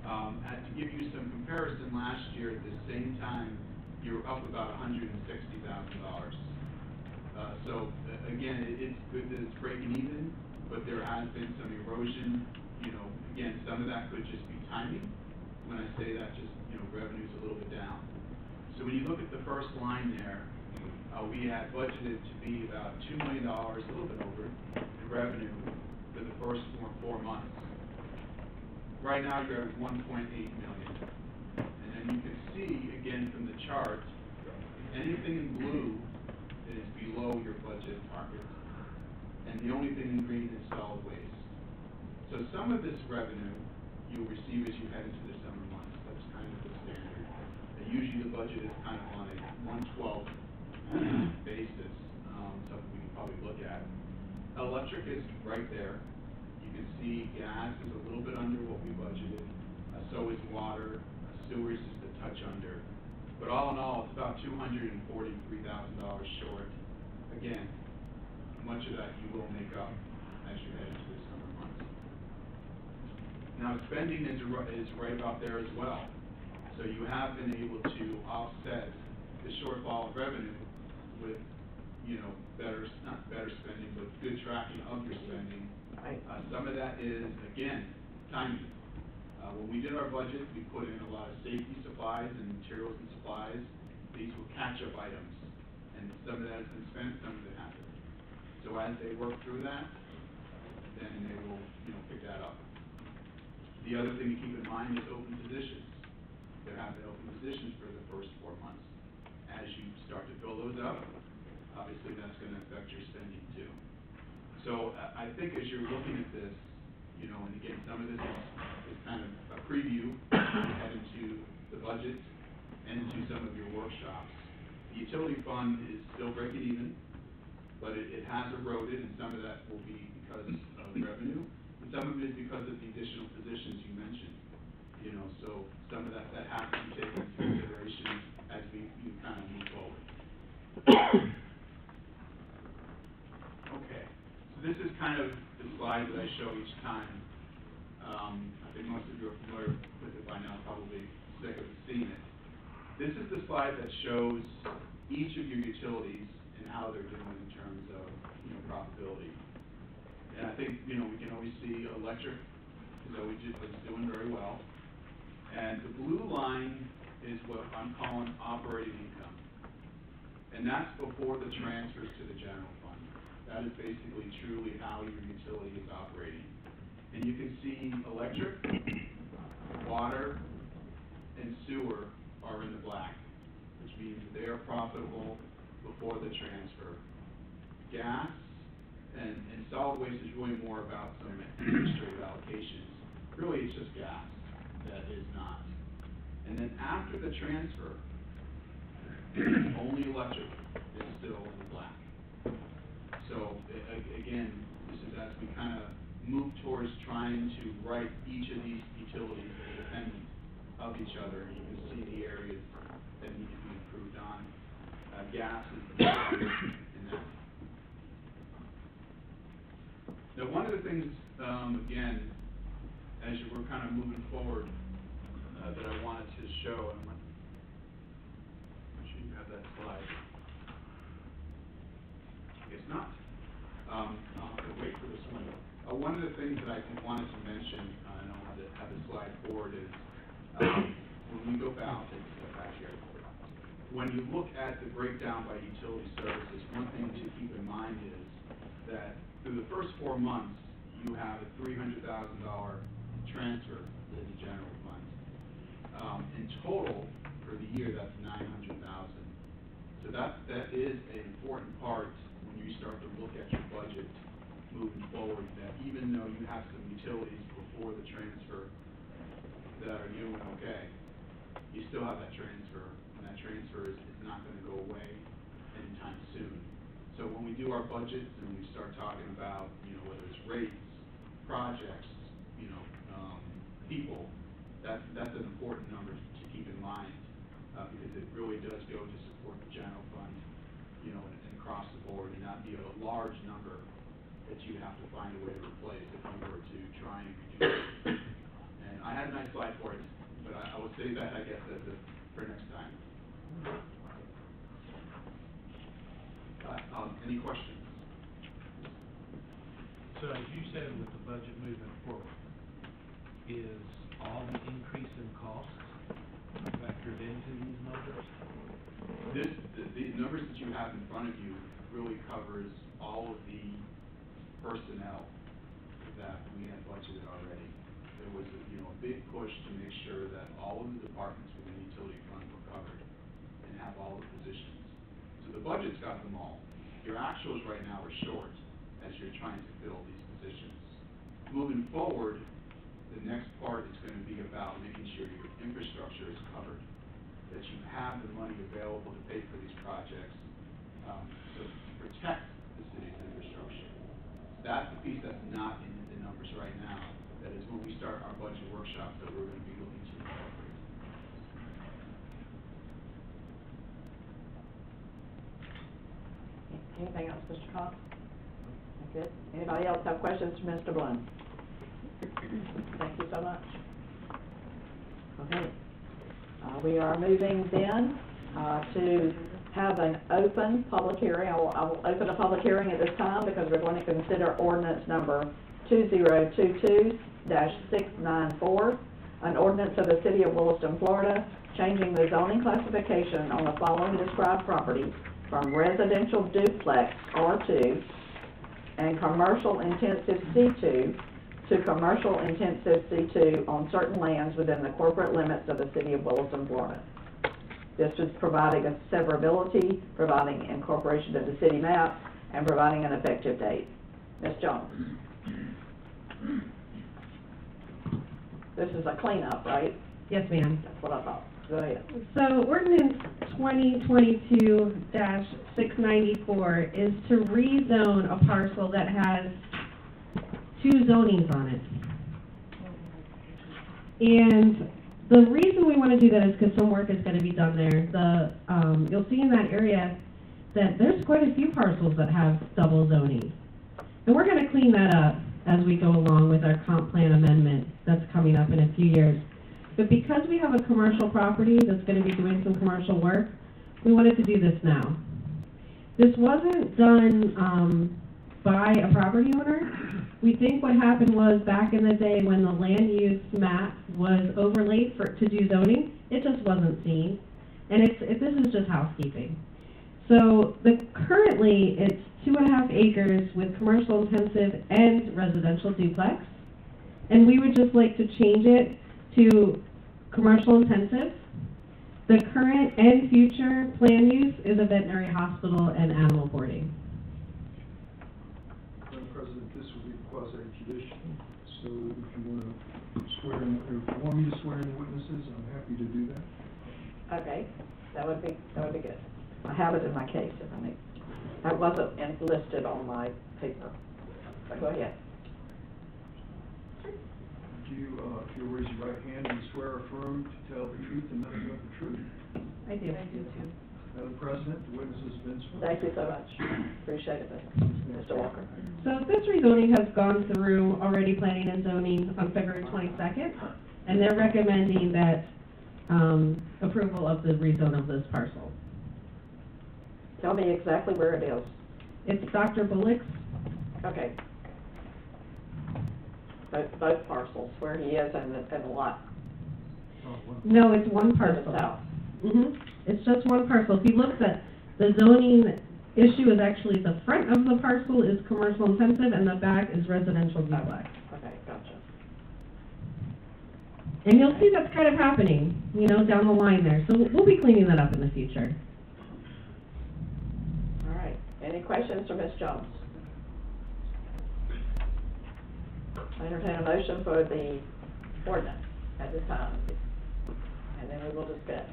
To give you some comparison, last year at the same time, you were up about $160,000. So again, it's good that it's breaking even, but there has been some erosion. You know, again, some of that could just be timing. When I say that, just, you know, revenue's a little bit down. So when you look at the first line there, we had budgeted to be about $2 million, a little bit over, in revenue for the first 4 months. Right now, you're at 1.8 million. And then you can see, again, from the chart, anything in blue is below your budget target. And the only thing in green is solid waste. So some of this revenue you'll receive as you head into the summer months. That's kind of the standard. Usually the budget is kind of on a 1/12 basis, something we can probably look at. Electric is right there. You can see gas is a little bit under what we budgeted. So is water. Sewers is a touch under. But all in all, it's about $243,000 short. Again, much of that you will make up as you head into the summer months. Now, spending is right about there as well. So you have been able to offset the shortfall of revenue with, you know, not better spending, but good tracking of your spending. Right. Some of that is, again, timing. When we did our budget, we put in a lot of safety supplies and materials and supplies, these were catch-up items, and some of that has been spent, some of it hasn't. So as they work through that, then they will, pick that up. The other thing to keep in mind is open positions. There have been open positions for the first 4 months. As you start to fill those up, obviously that's gonna affect your spending too. So I think as you're looking at this, and again, some of this is kind of a preview, head into the budget and into some of your workshops. The utility fund is still breaking even, but it has eroded, and some of that will be because of revenue, and some of it is because of the additional positions you mentioned. So some of that has to be taken into consideration as we kind of move forward. Okay, so this is kind of the slide that I show each time. I think most of you are familiar with it by now, probably sick of seeing it. This is the slide that shows each of your utilities and how they're doing in terms of, profitability. And I think, we can always see electric is always doing very well. And the blue line is what I'm calling operating income. And that's before the transfers to the general fund. That is basically truly how your utility is operating. And you can see electric, water, and sewer are in the black, which means they are profitable before the transfer. Gas and solid waste is really more about some administrative allocations. Really, it's just gas that is not. And then after the transfer, only electric is still in the black. So again, this is as we kind of move towards trying to write each of these utilities independent of each other. You can see the areas that need to be improved on. Gas is the in that. Now, one of the things, again, as we're kind of moving forward, that I wanted to show, and I'm sure you have that slide. I guess not. I'll have to wait for this one. One of the things that I wanted to mention, and I'll have the slide forward, is when we go back here, when you look at the breakdown by utility services, one thing to keep in mind is that through the first 4 months, you have a $300,000 transfer to the general fund. In total, for the year, that's $900,000. So that is an important part when you start to look at your budget moving forward, that even though you have some utilities before the transfer that are doing okay, you still have that transfer, and that transfer is not going to go away anytime soon. So when we do our budgets and we start talking about, whether it's rates, projects, people, that's an important number to keep in mind, because it really does go to support the general fund, and across the board, and not be a large number that you have to find a way to replace if you were to try and reduce it. And I had a nice slide for it, but I will save that, I guess, for next time. Any questions? So as you said, with the budget moving forward, is all the increase in costs factored into these numbers? The numbers that you have in front of you really covers all of the personnel that we had budgeted already. There was a big push to make sure that all of the departments within the utility fund were covered and have all the positions. So the budget's got them all. Your actuals right now are short as you're trying to fill these positions. Moving forward, the next part is going to be about making sure your infrastructure is covered, that you have the money available to pay for these projects, to protect the city's infrastructure. That's the piece that's not in the numbers right now. That is when we start our budget workshops that we're going to be looking to incorporate. Anything else, Mr. Cox? Good. Anybody else have questions for Mr. Bloom? Thank you so much. Okay. We are moving then to have an open public hearing. I will open a public hearing at this time because we're going to consider ordinance number 2022-694, An ordinance of the City of Williston, Florida, changing the zoning classification on the following described properties from residential duplex R2 and commercial intensive C2 to commercial intensive C2 on certain lands within the corporate limits of the City of Williston, Florida. This is providing a severability, providing incorporation of the city map, and providing an effective date. Ms. Jones? This is a cleanup, right? Yes, ma'am. That's what I thought. Go ahead. So ordinance 2022-694 is to rezone a parcel that has 2 zonings on it. And the reason we want to do that is because some work is going to be done there. You'll see in that area that there's quite a few parcels that have double zoning. And we're going to clean that up as we go along with our comp plan amendment that's coming up in a few years. But because we have a commercial property that's going to be doing some commercial work, we wanted to do this now. This wasn't done by a property owner. We think what happened was back in the day when the land use map was overlaid to do zoning, it just wasn't seen. And this is just housekeeping. So currently it's 2.5 acres with commercial intensive and residential duplex. And we would just like to change it to commercial intensive. The current and future plan use is a veterinary hospital and animal boarding. Madam President, this will be quasi-judicial, so if you want to swear in, or if you want me to swear in the witnesses, I'm happy to do that. Okay, that would be good. I have it in my case if I need. That wasn't listed on my paper. So go ahead. Do you, if you'll raise your right hand, do you swear or affirm to tell the truth and nothing but the truth? I do. I do too. Madam President, the witness has been sworn. Thank you so much. Appreciate it, Mr. Walker. So this rezoning has gone through already planning and zoning on February 22nd, and they're recommending that approval of the rezone of this parcel. Tell me exactly where it is. It's Dr. Bullock's. Okay. Both parcels, where he is and the lot. No, it's one parcel. To the south. It's just one parcel. If you look at the zoning issue is actually the front of the parcel is commercial intensive and the back is residential duplex. Okay, gotcha. And you'll see that's kind of happening, down the line there. So we'll be cleaning that up in the future. All right. Any questions for Ms. Jones? I entertain a motion for the ordinance at this time, and then we will discuss.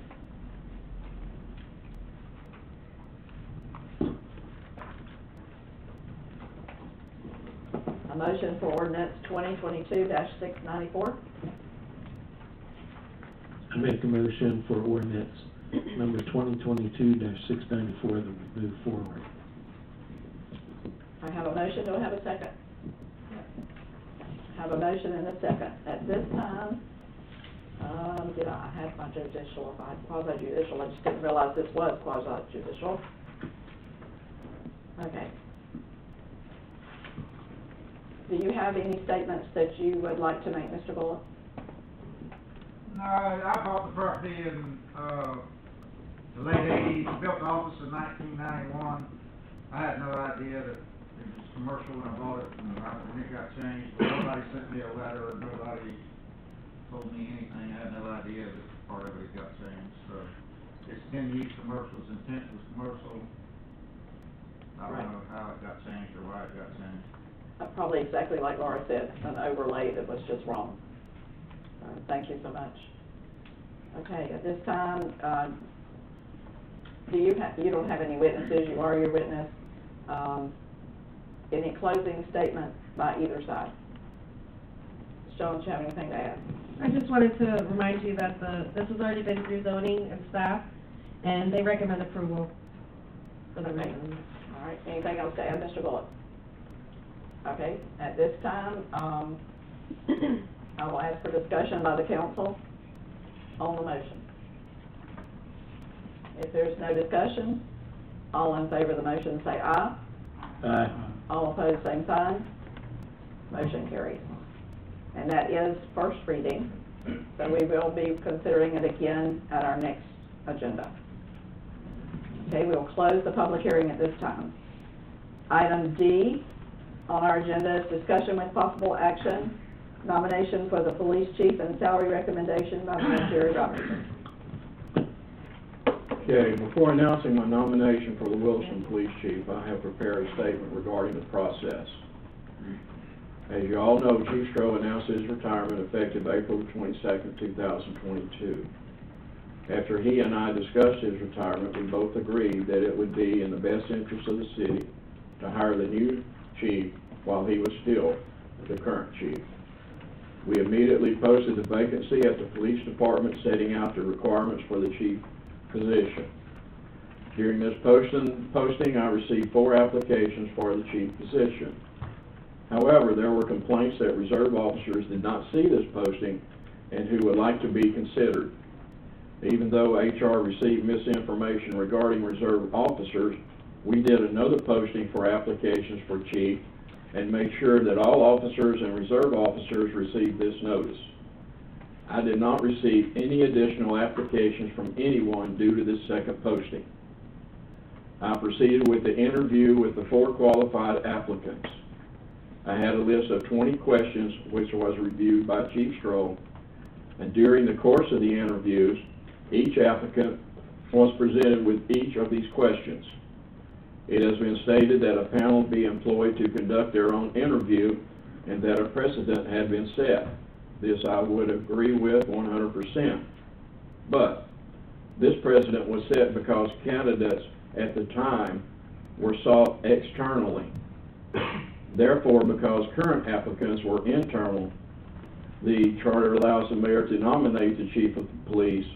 A motion for ordinance 2022-694. I make a motion for ordinance number 2022-694 that we move forward. I have a motion. Do I have a second? I have a motion and a second. At this time, I had my judicial, I had quasi-judicial, I just didn't realize this was quasi-judicial. Okay. Do you have any statements that you would like to make, Mr. Bullock? No, I bought the property in, the late 80s, built the office in 1991. I had no idea that it was commercial when I bought it, and it got changed. Nobody sent me a letter, nobody told me anything. I had no idea that part of it got changed. So it's 10 use commercial, its intent was commercial. I don't know how it got changed or why it got changed. Probably exactly like Laura said, an overlay that was just wrong. Thank you so much. Okay, at this time, you don't have any witnesses, you are your witness. Any closing statement by either side? Ms. Jones, do you have anything to add? I just wanted to remind you that this has already been through zoning and staff, and they recommend approval for the reason. All right, anything else to add, Mr. Bullock? Okay, at this time, I will ask for discussion by the council on the motion. If there's no discussion, all in favor of the motion say aye. Aye. All opposed, same sign. Motion carries. And that is first reading So we will be considering it again at our next agenda. Okay, we'll close the public hearing at this time. Item D on our agenda is discussion with possible action, nomination for the police chief and salary recommendation by Mayor Jerry Robertson. Okay, before announcing my nomination for the Williston Police Chief, I have prepared a statement regarding the process. As you all know, Chief Stroh announced his retirement effective April 22nd, 2022. After he and I discussed his retirement, we both agreed that it would be in the best interest of the city to hire the new chief while he was still the current chief. We immediately posted the vacancy at the police department, setting out the requirements for the chief position. During this posting, I received 4 applications for the chief position. However, there were complaints that reserve officers did not see this posting and who would like to be considered. Even though HR received misinformation regarding reserve officers, we did another posting for applications for chief and made sure that all officers and reserve officers received this notice. I did not receive any additional applications from anyone due to this second posting. I proceeded with the interview with the 4 qualified applicants. I had a list of 20 questions which was reviewed by Chief Stroh, and during the course of the interviews, each applicant was presented with each of these questions. It has been stated that a panel be employed to conduct their own interview and that a precedent had been set. This I would agree with 100%. But this precedent was set because candidates at the time were sought externally. Therefore, because current applicants were internal, the charter allows the mayor to nominate the chief of police.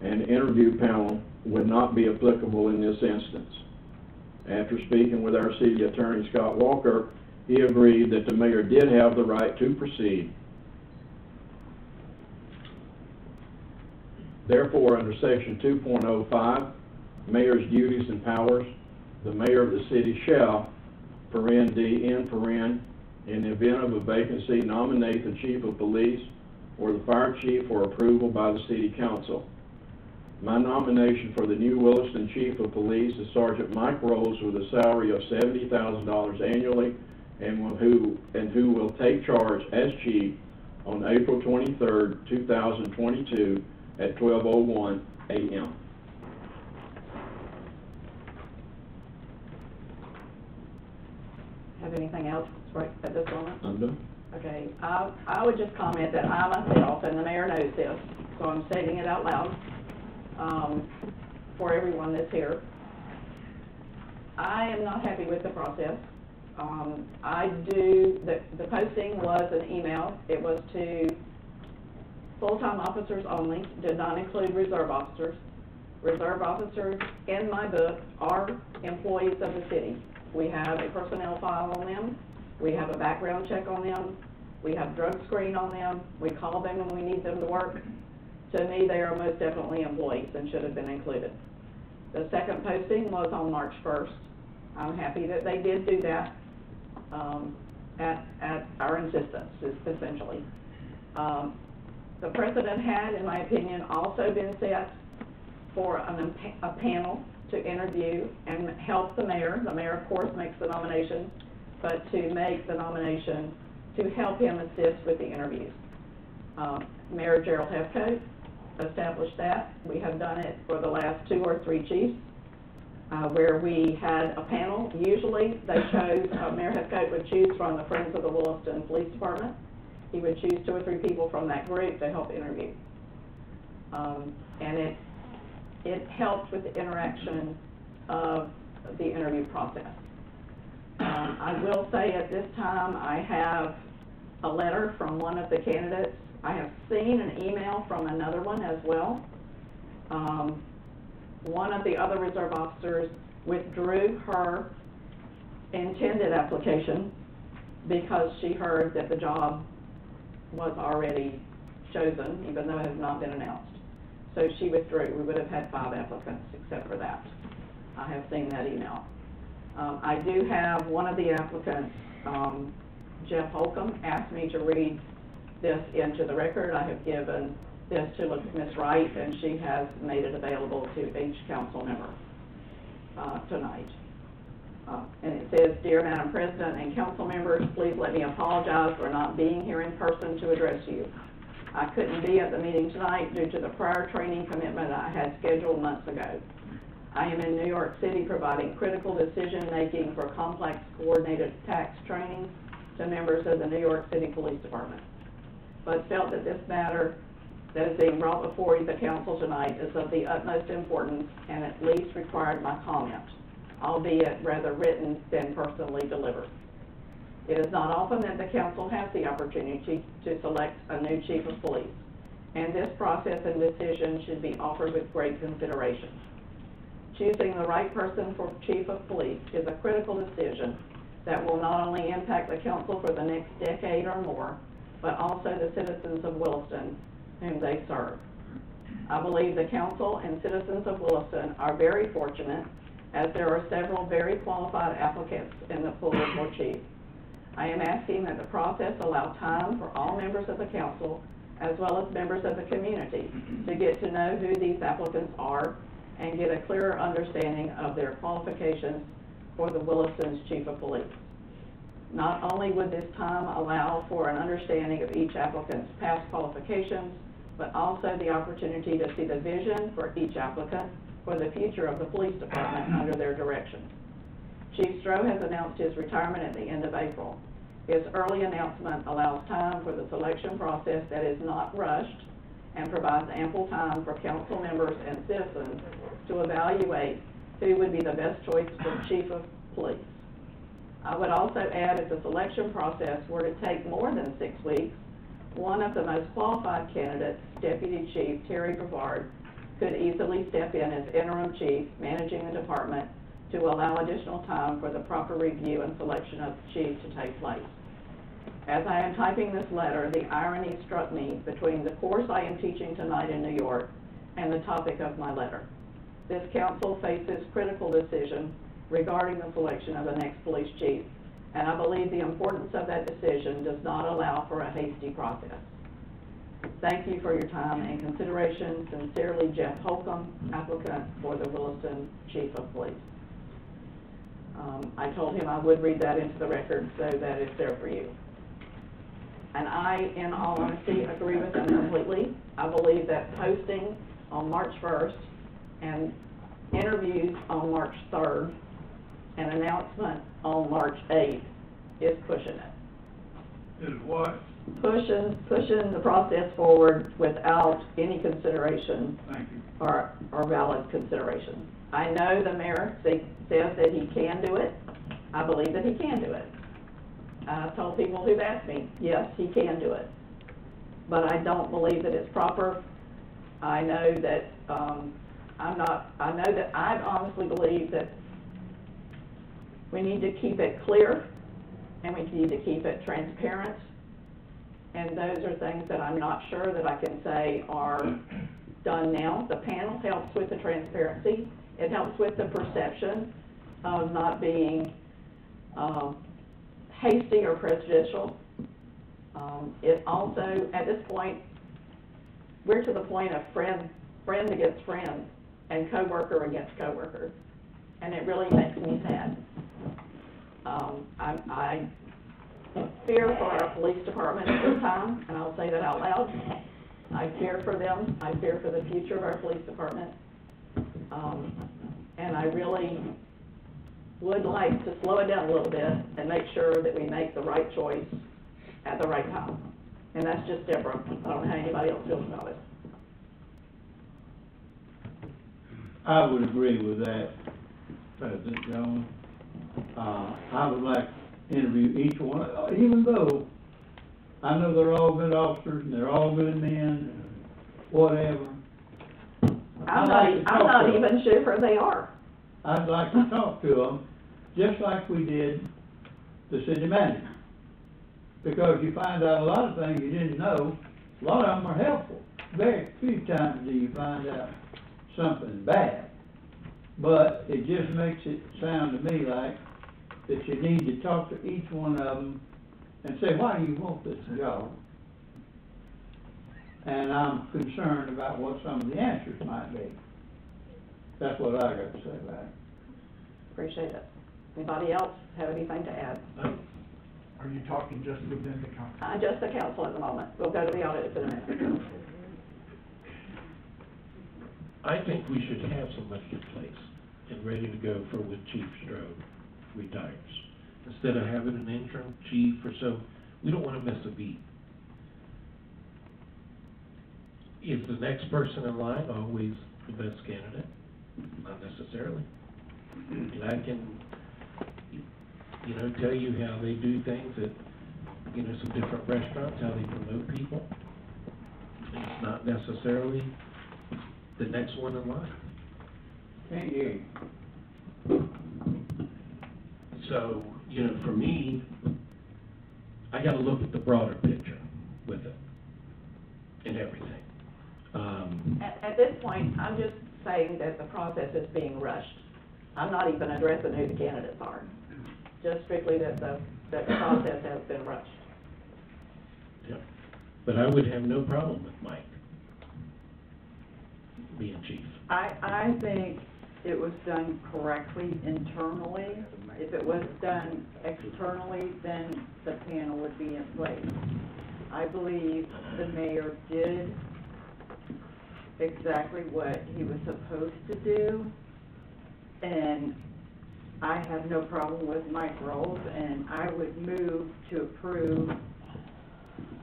An interview panel would not be applicable in this instance. After speaking with our city attorney, Scott Walker, he agreed that the mayor did have the right to proceed. Therefore, under section 2.05, mayor's duties and powers, the mayor of the city shall, in the event of a vacancy, nominate the chief of police or the fire chief for approval by the city council. My nomination for the new Williston chief of police is Sergeant Mike Rose with a salary of $70,000 annually and who will take charge as chief on April 23rd, 2022 at 12:01 a.m. Have anything else right at this moment? I'm done. Okay, I would just comment that I myself, and the mayor knows this, so I'm stating it out loud, for everyone that's here. I am not happy with the process. The posting was an email. It was to full-time officers only, did not include reserve officers. Reserve officers, in my book, are employees of the city. We have a personnel file on them. We have a background check on them. We have drug screen on them. We call them when we need them to work. To me, they are most definitely employees and should have been included. The second posting was on March 1st. I'm happy that they did do that at our insistence, essentially. The precedent had, in my opinion, also been set for a panel to interview and help the mayor. The mayor, of course, makes the nomination, but to make the nomination to help him assist with the interviews. Mayor Gerald Hefcoat established that. We have done it for the last 2 or 3 chiefs, where we had a panel. Usually they chose, Mayor Hefcoat would choose from the Friends of the Williston Police Department. He would choose 2 or 3 people from that group to help interview. And it helps with the interaction of the interview process. I will say at this time I have a letter from one of the candidates. I have seen an email from another one as well. One of the other reserve officers withdrew her intended application because she heard that the job was already chosen, even though it has not been announced. So she withdrew. We would have had 5 applicants except for that. I have seen that email. I do have one of the applicants, Jeff Holcomb, asked me to read this into the record. I have given this to Ms. Wright, and she has made it available to each council member tonight. And it says, "Dear Madam President and council members, please let me apologize for not being here in person to address you. I couldn't be at the meeting tonight due to the prior training commitment I had scheduled months ago. I am in New York City providing critical decision-making for complex coordinated tax training to members of the New York City Police Department, but felt that this matter that is being brought before the council tonight is of the utmost importance and at least required my comment, albeit rather written than personally delivered. It is not often that the council has the opportunity to select a new chief of police, and this process and decision should be offered with great consideration. Choosing the right person for chief of police is a critical decision that will not only impact the council for the next decade or more, but also the citizens of Williston whom they serve. I believe the council and citizens of Williston are very fortunate, as there are several very qualified applicants in the pool for chief. I am asking that the process allow time for all members of the council, as well as members of the community, to get to know who these applicants are and get a clearer understanding of their qualifications for the Williston's chief of police. Not only would this time allow for an understanding of each applicant's past qualifications, but also the opportunity to see the vision for each applicant for the future of the police department under their direction. Chief Stroh has announced his retirement at the end of April. His early announcement allows time for the selection process that is not rushed and provides ample time for council members and citizens to evaluate who would be the best choice for chief of police. I would also add, if the selection process were to take more than 6 weeks, one of the most qualified candidates, Deputy Chief Terry Brevard, could easily step in as interim chief, managing the department, to allow additional time for the proper review and selection of the chief to take place. As I am typing this letter, the irony struck me between the course I am teaching tonight in New York and the topic of my letter. This council faces critical decisions regarding the selection of the next police chief, and I believe the importance of that decision does not allow for a hasty process. Thank you for your time and consideration. Sincerely, Jeff Holcomb, applicant for the Williston Chief of Police. I told him I would read that into the record so that it's there for you. And I, in all honesty, agree with him completely. I believe that posting on March 1st and interviews on March 3rd and announcement on March 8th is pushing it. Is what? Pushing the process forward without any consideration Thank you. or valid consideration. I know the mayor says that he can do it. I believe that he can do it. I've told people who've asked me, yes, he can do it. But I don't believe that it's proper. I know that I honestly believe that we need to keep it clear and we need to keep it transparent. And those are things that I'm not sure that I can say are done now. The panel helps with the transparency. It helps with the perception of not being hasty or prejudicial. It also, at this point, we're to the point of friend against friend and coworker against coworker, and it really makes me sad. I fear for our police department at this time, and I'll say that out loud. I fear for them. I fear for the future of our police department. And I really would like to slow it down a little bit and make sure that we make the right choice at the right time. And that's just Deborah. I don't know how anybody else feels about it. I would agree with that, President Jones. I would like to interview each one, even though I know they're all good officers and they're all good men, whatever. I'm not even sure they are. I'd like to talk to them, just like we did the city manager. Because you find out a lot of things you didn't know. A lot of them are helpful. Very few times do you find out something bad. But it just makes it sound to me like that you need to talk to each one of them and say, why do you want this job? and I'm concerned about what some of the answers might be. That's what I got to say about it. Appreciate it. Anybody else have anything to add? Are you talking just within the council? Just the council at the moment. We'll go to the audience in a minute. I think we should have somebody in place and ready to go for when Chief Strode retires. Instead of having an interim chief or so, we don't wanna miss a beat. Is the next person in line always the best candidate? Not necessarily. And I can, you know, tell you how they do things at, you know, some different restaurants, how they promote people. And it's not necessarily the next one in line. Can't you? So, you know, for me, I gotta look at the broader picture with it and everything. At this point, I'm just saying that the process is being rushed. I'm not even addressing who the candidates are, just strictly that the process has been rushed. Yep. But I would have no problem with Mike being chief. I think it was done correctly internally. If it was done externally, then the panel would be in place. I believe the mayor did exactly what he was supposed to do, and I have no problem with Mike Rolls, and I would move to approve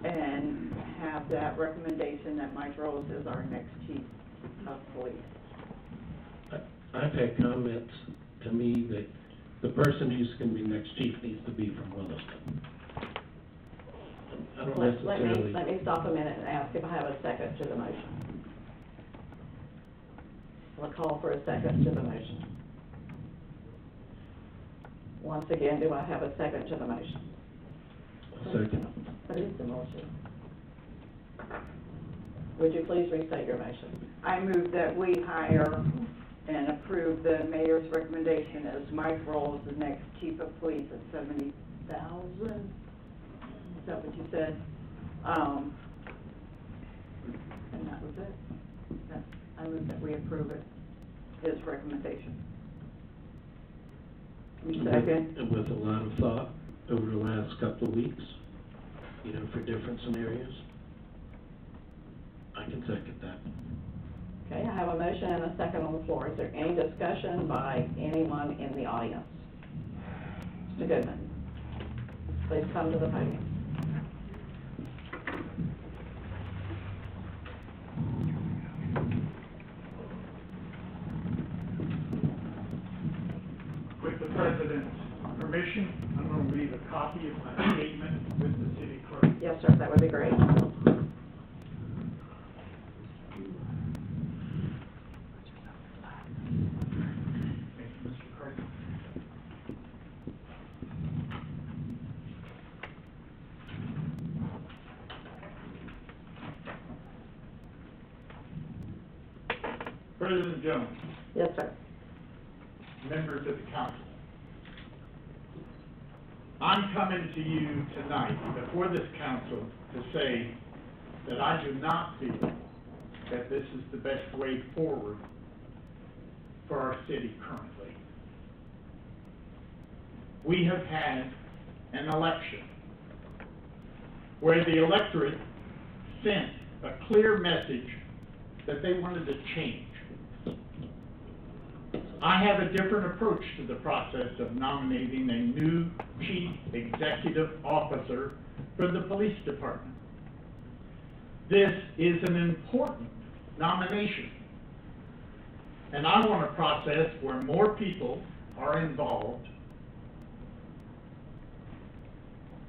and have that recommendation that Mike Rolls is our next chief of police. I've had comments to me that the person who's gonna be next chief needs to be from Williston. I don't necessarily. Let me stop a minute and ask if I have a second to the motion. I'll call for a second to the motion. Once again, do I have a second to the motion? Second. What is the motion? Would you please restate your motion? I move that we hire and approve the mayor's recommendation as Mike Rolls, the next chief of police at $70,000. Is that what you said? And that was it. I move that we approve it, his recommendation. Second. And with a lot of thought over the last couple of weeks, you know, for different scenarios, I can second that. Okay, I have a motion and a second on the floor. Is there any discussion by anyone in the audience? Mr. Goodman, please come to the podium. With the president's permission, I'm going to leave a copy of my statement with the city clerk. Yes, sir, that would be great. President Jones. Yes, sir. Members of the council. I'm coming to you tonight before this council to say that I do not feel that this is the best way forward for our city currently. We have had an election where the electorate sent a clear message that they wanted to change. I have a different approach to the process of nominating a new chief executive officer for the police department. This is an important nomination, and I want a process where more people are involved.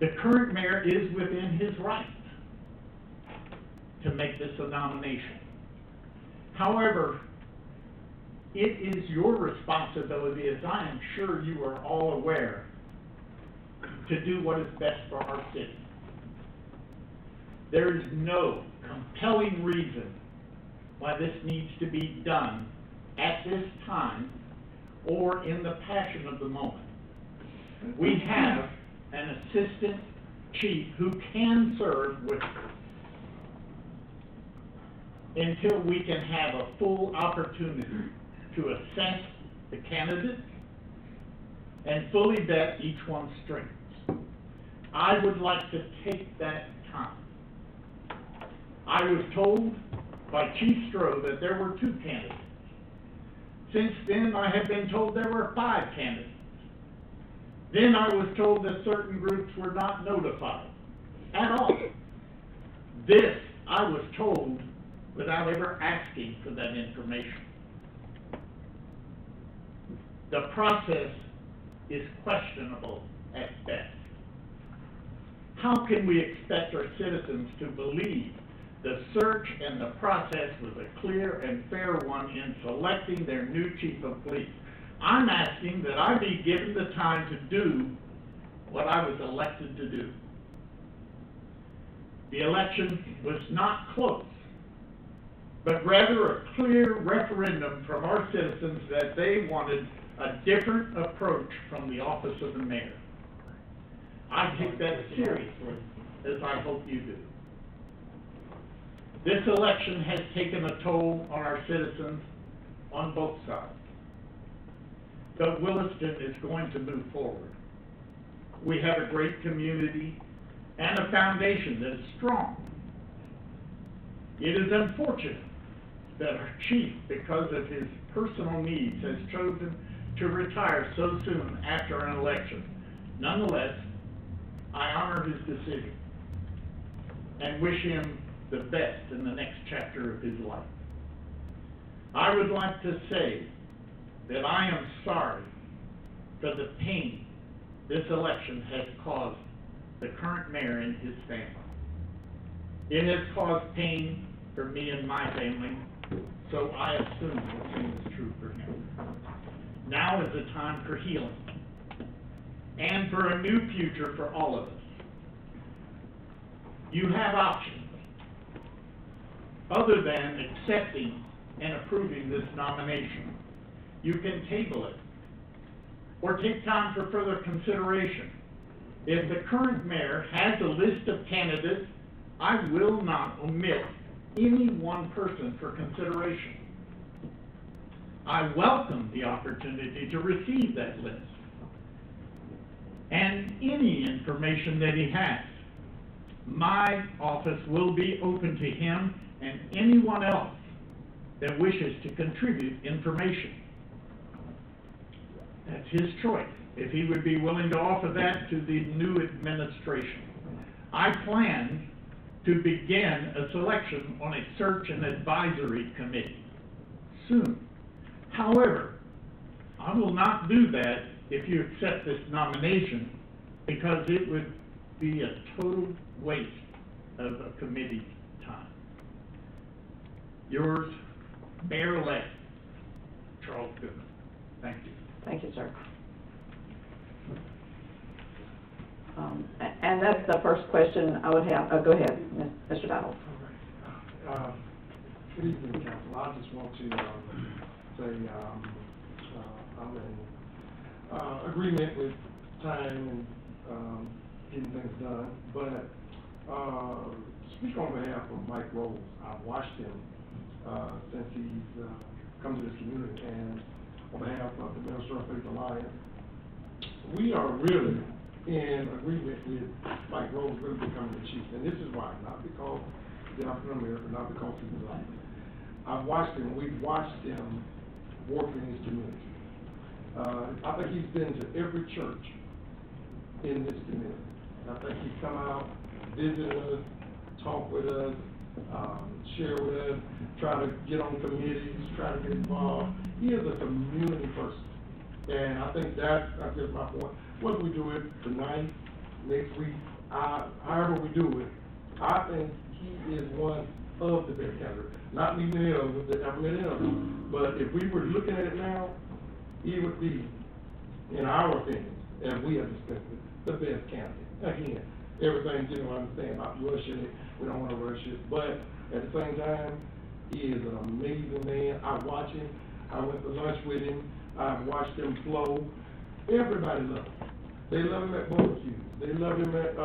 The current mayor is within his rights to make this a nomination. However, it is your responsibility, as I am sure you are all aware, to do what is best for our city. There is no compelling reason why this needs to be done at this time or in the passion of the moment. We have an assistant chief who can serve with until we can have a full opportunity to assess the candidates and fully vet each one's strengths. I would like to take that time. I was told by Chief Stroh that there were 2 candidates. Since then, I have been told there were 5 candidates. Then I was told that certain groups were not notified at all. This, I was told without ever asking for that information. The process is questionable at best. How can we expect our citizens to believe the search and the process was a clear and fair one in selecting their new chief of police? I'm asking that I be given the time to do what I was elected to do. The election was not close, but rather a clear referendum from our citizens that they wanted a different approach from the office of the mayor. I take that seriously, as I hope you do. This election has taken a toll on our citizens on both sides. But Williston is going to move forward. We have a great community and a foundation that is strong. It is unfortunate that our chief, because of his personal needs, has chosen to retire so soon after an election. Nonetheless, I honor his decision and wish him the best in the next chapter of his life. I would like to say that I am sorry for the pain this election has caused the current mayor and his family. It has caused pain for me and my family, so I assume the same is true for him. Now is the time for healing and for a new future for all of us. You have options other than accepting and approving this nomination. You can table it or take time for further consideration. If the current mayor has a list of candidates, I will not omit any one person for consideration. I welcome the opportunity to receive that list and any information that he has. My office will be open to him and anyone else that wishes to contribute information. That's his choice, if he would be willing to offer that to the new administration. I plan to begin a selection on a search and advisory committee soon. However, I will not do that if you accept this nomination, because it would be a total waste of a committee time. Yours, Mayor-elect Charles Goodman. Thank you. Thank you, sir. And that's the first question I would have. Oh, go ahead, Mr. Dowell. Good evening, Council. I just want to say I'm in agreement with time and getting things done, but speak on behalf of Mike Rose. I've watched him since he's come to this community, and on behalf of the Minnesota Faith Alliance, we are really in agreement with Mike Rose really becoming the chief. And this is why, not because he's African American, not because he's black. I've watched him, we've watched him work in his community. I think he's been to every church in this community. I think he's come out, visited us, talked with us, share with us, try to get on committees, try to get involved. He is a community person. And I think that's just my point. Whether we do it tonight, next week, however we do it, I think he is one of the best candidates. Not me many others, I've met others. But if we were looking at it now, he would be, in our opinion, as we have discussed it, the best candidate. Again, everything, you know, I understand about rushing it, we don't want to rush it, but at the same time, he is an amazing man. I watch him, I went to lunch with him, I've watched him flow. Everybody loves him. They love him at barbecues, they love him at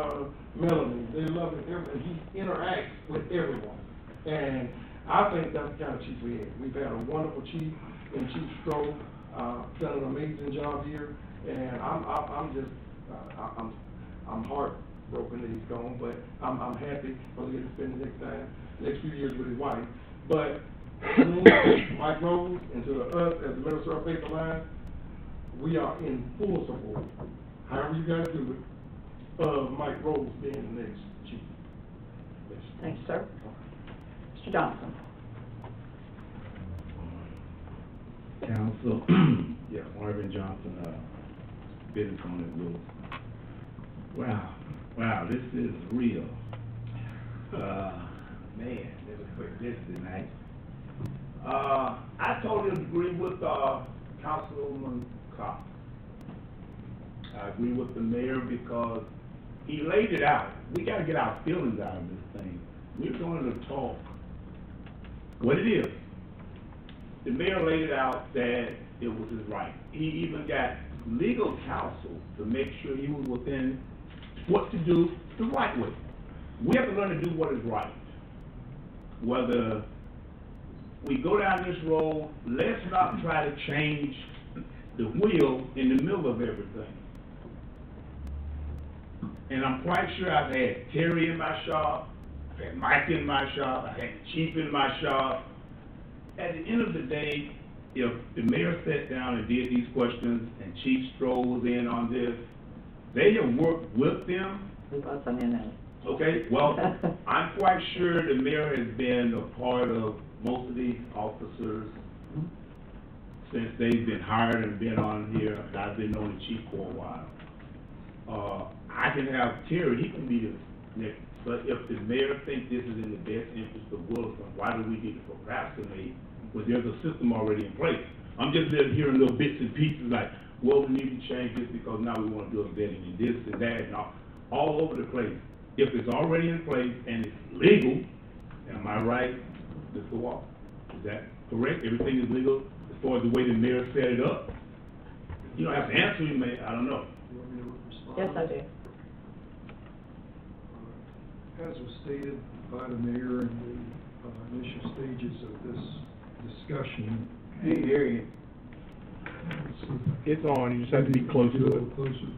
Melanie, they love him everywhere. He interacts with everyone. And I think that's the kind of chief we had. We've had a wonderful chief in Chief Stroh, done an amazing job here, and I'm just, I'm heartbroken that he's gone, but I'm happy because he gets to spend the next few years with his wife. But Mike Rose and to us as the Middle Surf Paper Line, we are in full support, however you guys do it, of Mike Rose being the next chief. Thank you, sir. Mr. Johnson. Council, yeah, Marvin Johnson, business owner at Willis. Wow, this is real. Man, this was quick list tonight. I totally agree with, Councilman Cox. I agree with the mayor because he laid it out. We gotta get our feelings out of this thing. We're going to talk what it is. The mayor laid it out that it was his right. He even got legal counsel to make sure he was within what to do the right way. We have to learn to do what is right. Whether we go down this road, let's not try to change the wheel in the middle of everything. And I'm quite sure I've had Terry in my shop, I've had Mike in my shop, I had the chief in my shop. At the end of the day, if the mayor sat down and did these questions and Chief Stroh was in on this, they have worked with them. Okay, well, I'm quite sure the mayor has been a part of most of these officers since they've been hired and been on here, and I've been knowing the chief for a while. I can have Terry, he can be the next, but if the mayor thinks this is in the best interest of Williston, why do we need to procrastinate when there's a system already in place? I'm just hearing little bits and pieces like, well, we need to change this because now we want to do a vetting and this and that and all over the place. If it's already in place and it's legal, am I right, Mr. Walker? Is that correct? Everything is legal as far as the way the mayor set it up? You don't have to answer me, man. I don't know. You want me to respond? Yes, I do. As was stated by the mayor in the initial stages of this discussion. Can't hear you. It's on, you just have to be close to it. Closer.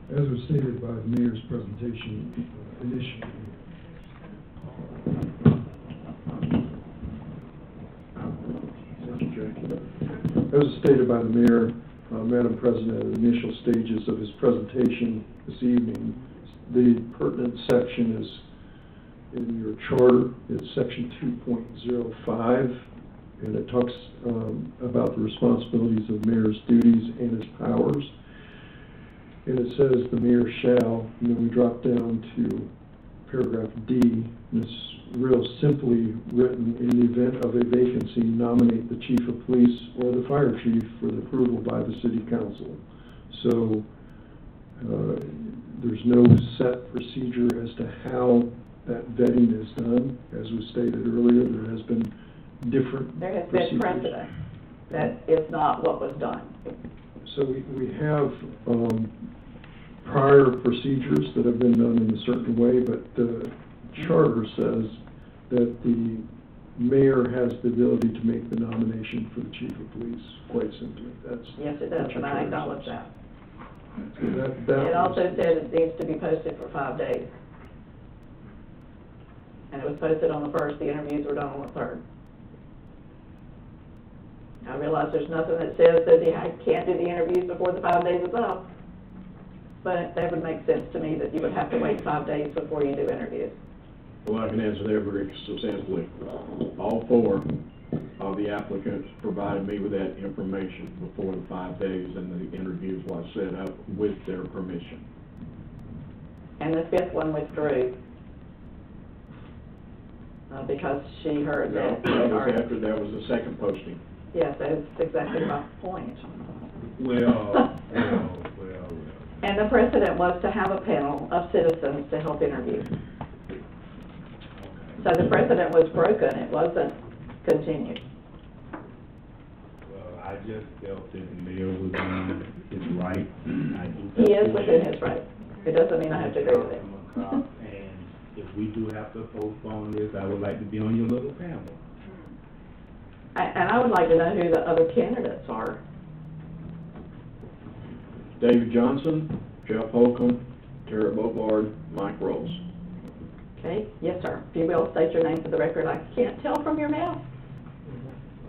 As was stated by the mayor's presentation initially, as was stated by the mayor, Madam President, in the initial stages of his presentation this evening, the pertinent section is in your charter. It's section 2.05, and it talks about the responsibilities of mayor's duties and his powers. And it says the mayor shall, and then we drop down to paragraph D, and it's real simply written, in the event of a vacancy, nominate the chief of police or the fire chief for the approval by the city council. So there's no set procedure as to how that vetting is done. As was stated earlier, there has been different There has procedures. been precedent that is not what was done. So we have prior procedures that have been done in a certain way, but the charter says that the mayor has the ability to make the nomination for the chief of police, quite simply. That's Yes, it does, and I acknowledge that. that It also was- said it needs to be posted for 5 days. And it was posted on the 1st, the interviews were done on the 3rd. I realize there's nothing that says that I can't do the interviews before the 5 days is up, but that would make sense to me that you would have to wait 5 days before you do interviews. Well, I can answer that very substantially. All 4 of the applicants provided me with that information before the 5 days, and the interviews was set up with their permission. And the 5th one withdrew, because she heard that. That was the second posting. Yes, that's exactly my point. Well. And the precedent was to have a panel of citizens to help interview. So the precedent was broken, it wasn't continued. Well, I just felt that the mayor was on his right. He is within his right. It doesn't mean I have to agree with it. And if we do have to postpone this, I would like to be on your little panel. And I would like to know who the other candidates are. David Johnson, Jeff Holcomb, Tara Bogard, Mike Rose. Okay, yes, sir. If you will, state your name for the record. I can't tell from your mouth.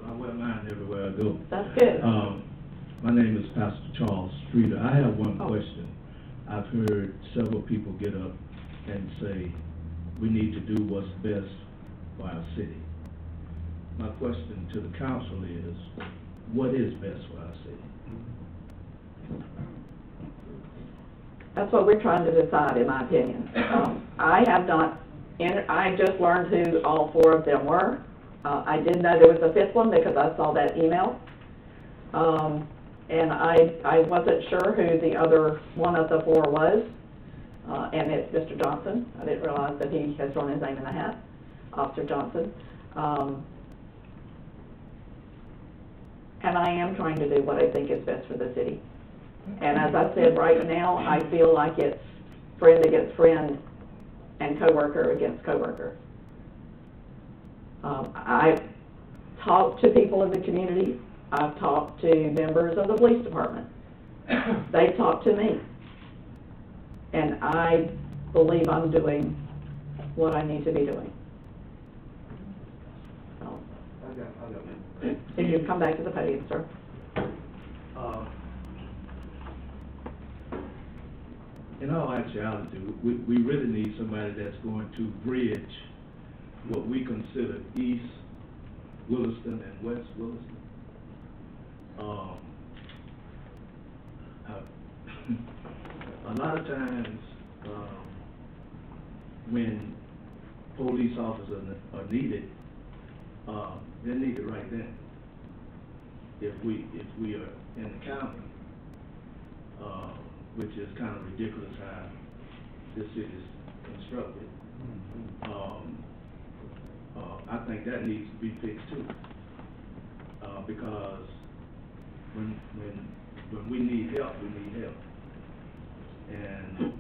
I wear mine everywhere I go. That's good. My name is Pastor Charles Streeter. I have one question. I've heard several people get up and say, we need to do what's best for our city. My question to the council is, what is best for our city? That's what we're trying to decide, in my opinion. I have not, I just learned who all four of them were. I did know there was a fifth one because I saw that email. And I wasn't sure who the other one of the four was. And it's Mr. Johnson. I didn't realize that he has thrown his name in the hat, Officer Johnson. And I am trying to do what I think is best for the city. And as I said, right now, I feel like it's friend against friend and coworker against coworker. I've talked to people in the community. I've talked to members of the police department. They talk to me. And I believe I'm doing what I need to be doing. So, if you come back to the podium, sir. In all actuality, we really need somebody that's going to bridge what we consider East Williston and West Williston. A lot of times, when police officers are needed, they're needed right then. If we are in the county, which is kind of ridiculous how this city is constructed, I think that needs to be fixed too, because when we need help, we need help. And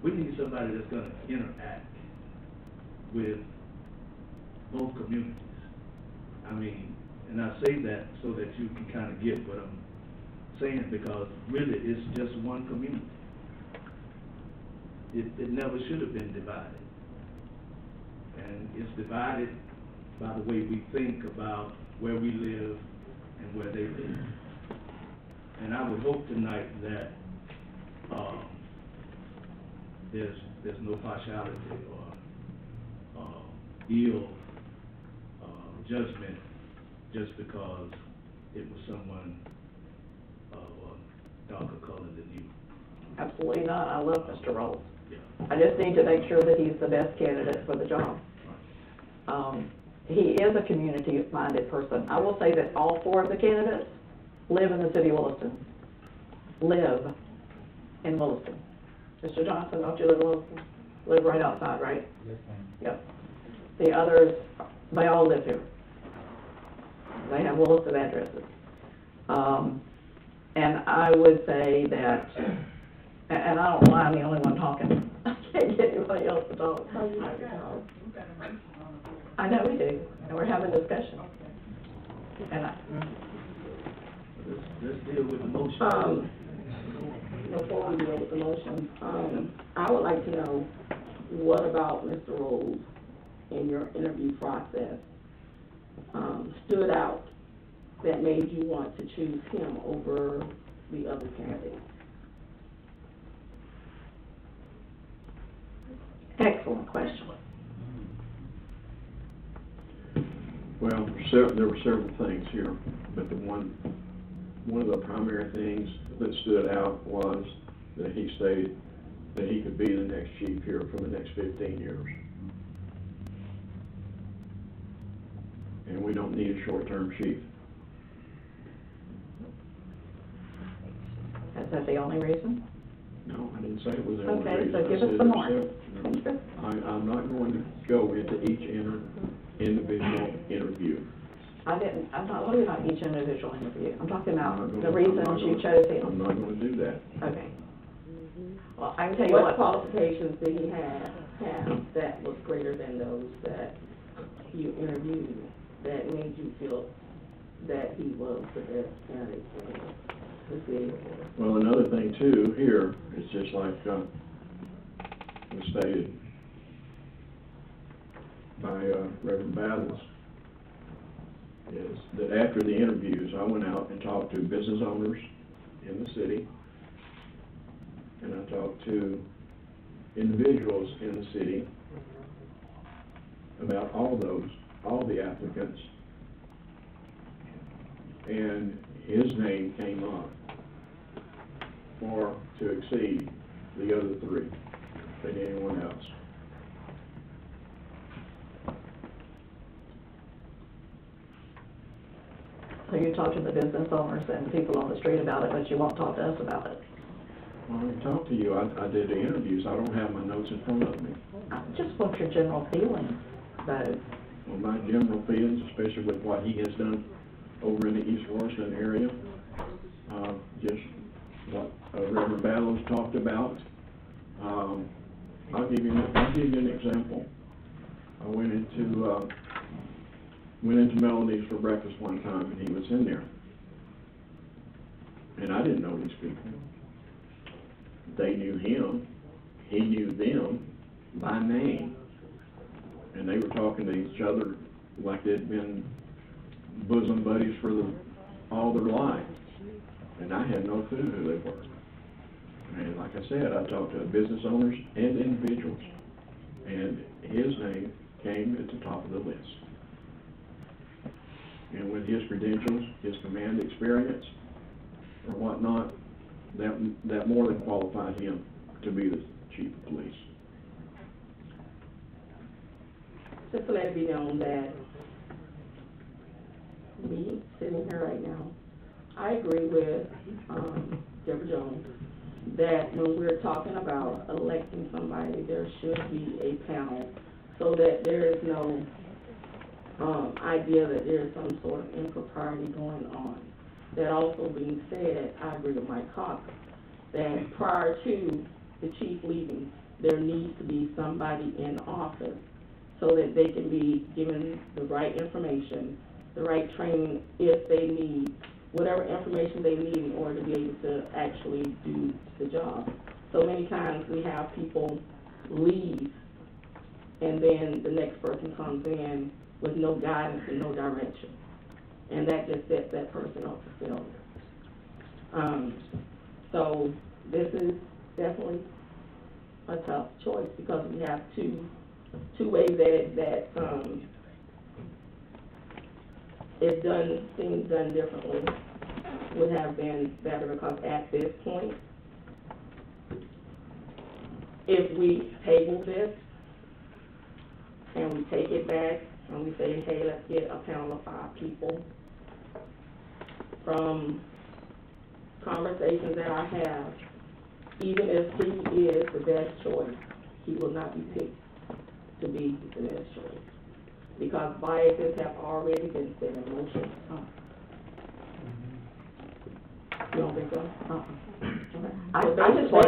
we need somebody that's going to interact with both communities. I mean, and I say that so that you can kind of get what I'm saying, because really it's just one community. It never should have been divided. And it's divided by the way we think about where we live and where they live. And I would hope tonight that there's no partiality or ill judgment just because it was someone of a darker color than you. Absolutely not. I love Mr. Rolls. Yeah. I just need to make sure that he's the best candidate for the job. He is a community-minded person. I will say that all four of the candidates live in the city of Williston. Live in Williston. Mr. Johnson, don't you live in Williston? Live right outside, right? Yes, ma'am. Yep. The others, they all live here. They have Williston addresses. And I would say that, and I don't know why I'm the only one talking. I can't get anybody else to talk. I know we do, and we're having a discussion. And Let's deal with the motion. Before we deal with the motion, I would like to know, what about Mr. Rose in your interview process stood out that made you want to choose him over the other candidates? excellent question. Well, there were several things here, but one of the primary things that stood out was that he stated that he could be the next chief here for the next 15 years. And we don't need a short-term chief. Is that the only reason? No, I didn't say it was the only Okay, reason. so I give said us some there more. were several. I'm not going to go into each individual interview. I'm not talking about each individual interview. I'm talking about I'm not the gonna- reasons I'm not you gonna- chose him. I'm not going to do that. Okay. Well, I can tell you What what. qualifications did he have that was greater than those that you interviewed, that made you feel that he was the best candidate for the city? Well, another thing too, here, is just like, was stated by, Reverend Battles, is that after the interviews, I went out and talked to business owners in the city, and I talked to individuals in the city about all the applicants, and his name came up far to exceed the other three than anyone else. So you talk to the business owners and people on the street about it, but you won't talk to us about it. Well, I talked to you, I did the interviews, I don't have my notes in front of me. Just what's your general feeling, though? Well, my general feelings, especially with what he has done over in the East Washington area, just what Reverend Battles talked about. I'll give you an example. I went into Melody's for breakfast one time, and he was in there. And I didn't know these people. They knew him. He knew them by name. And they were talking to each other like they'd been bosom buddies for all their lives. And I had no clue who they were. And like I said, I talked to business owners and individuals. And his name came at the top of the list. And with his credentials, his command experience, or whatnot, that more than qualified him to be the chief of police. Just to let it be known that me, sitting here right now, I agree with Deborah Jones that when we're talking about electing somebody, there should be a panel so that there is no idea that there is some sort of impropriety going on. That also being said, I agree with Mike Cox, that prior to the chief leaving, there needs to be somebody in office so that they can be given the right information, the right training if they need, whatever information they need in order to be able to actually do the job. So many times we have people leave and then the next person comes in with no guidance and no direction. And that just sets that person up for failure. So this is definitely a tough choice because we have two ways that if things done differently would have been better, because at this point, if we table this and we take it back and we say, hey, let's get a panel of 5 people, from conversations that I have, even if he is the best choice, he will not be picked to be the best choice, because biases have already been set in motion. You don't think so? I just want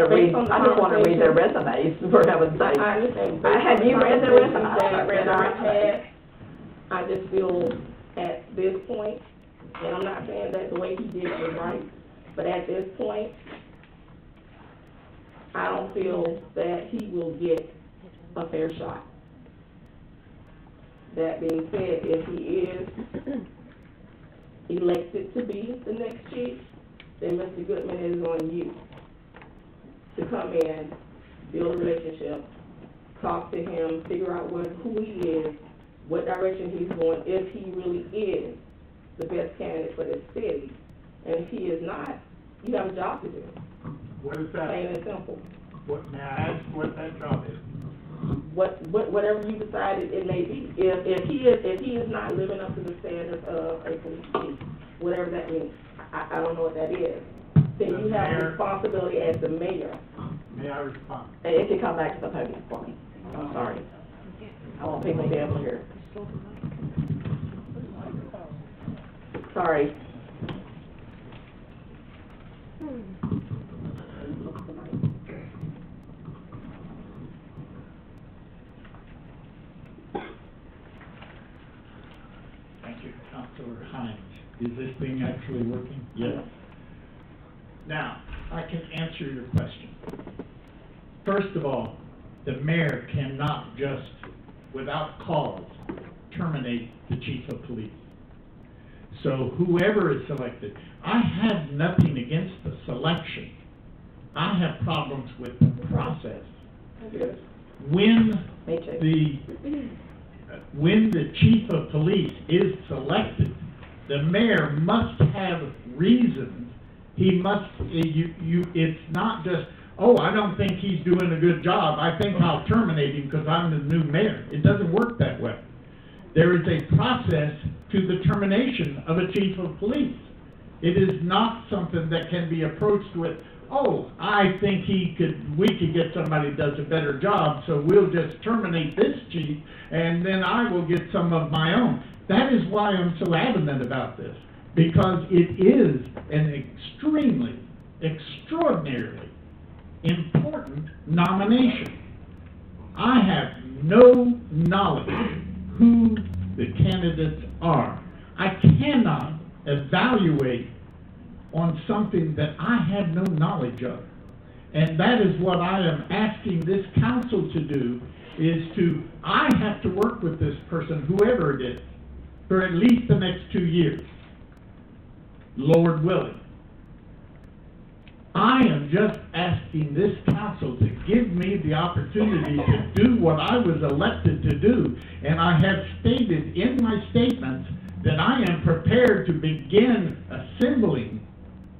to read their resumes, for heaven's sake. I understand. Have you read their resumes? I just feel at this point, and I'm not saying that the way he did it was right, but at this point, I don't feel that he will get a fair shot. That being said, if he is elected to be the next chief, then Mr. Goodman is on you to come in, build a relationship, talk to him, figure out who he is, what direction he's going, if he really is the best candidate for this city. And if he is not, you have a job to do. What is that? Plain and simple. What, may I ask what that job is? Whatever you decided it may be. If he is not living up to the standards of a police chief, whatever that means, I don't know what that is. Then you have a responsibility as the mayor. May I respond? If you come back to the podium for me, I'm sorry. I want people to be able to hear. Sorry. Councilor Hines. Is this thing actually working? Yes. Now, I can answer your question. First of all, the mayor cannot just, without cause, terminate the chief of police. So whoever is selected, I have nothing against the selection. I have problems with the process. When the chief of police is selected, the mayor must have reasons. He must, it's not just, oh, I don't think he's doing a good job, I think I'll terminate him because I'm the new mayor. It doesn't work that way. There is a process to the termination of a chief of police. It is not something that can be approached with, oh, I think we could get somebody that does a better job, so we'll just terminate this chief, and then I will get some of my own. That is why I'm so adamant about this, because it is an extremely, extraordinarily important nomination. I have no knowledge who the candidates are. I cannot evaluate on something that I have no knowledge of. And that is what I am asking this council to do, I have to work with this person, whoever it is, for at least the next 2 years, Lord willing. I am just asking this council to give me the opportunity to do what I was elected to do. And I have stated in my statements that I am prepared to begin assembling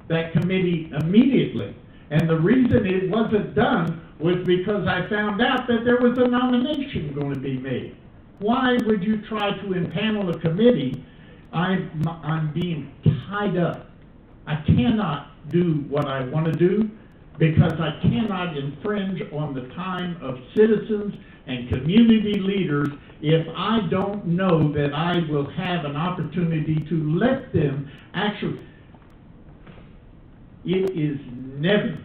that committee immediately. And the reason it wasn't done was because I found out that there was a nomination going to be made. Why would you try to impanel a committee? I'm being tied up. I cannot do what I want to do because I cannot infringe on the time of citizens and community leaders if I don't know that I will have an opportunity to let them actually. It is never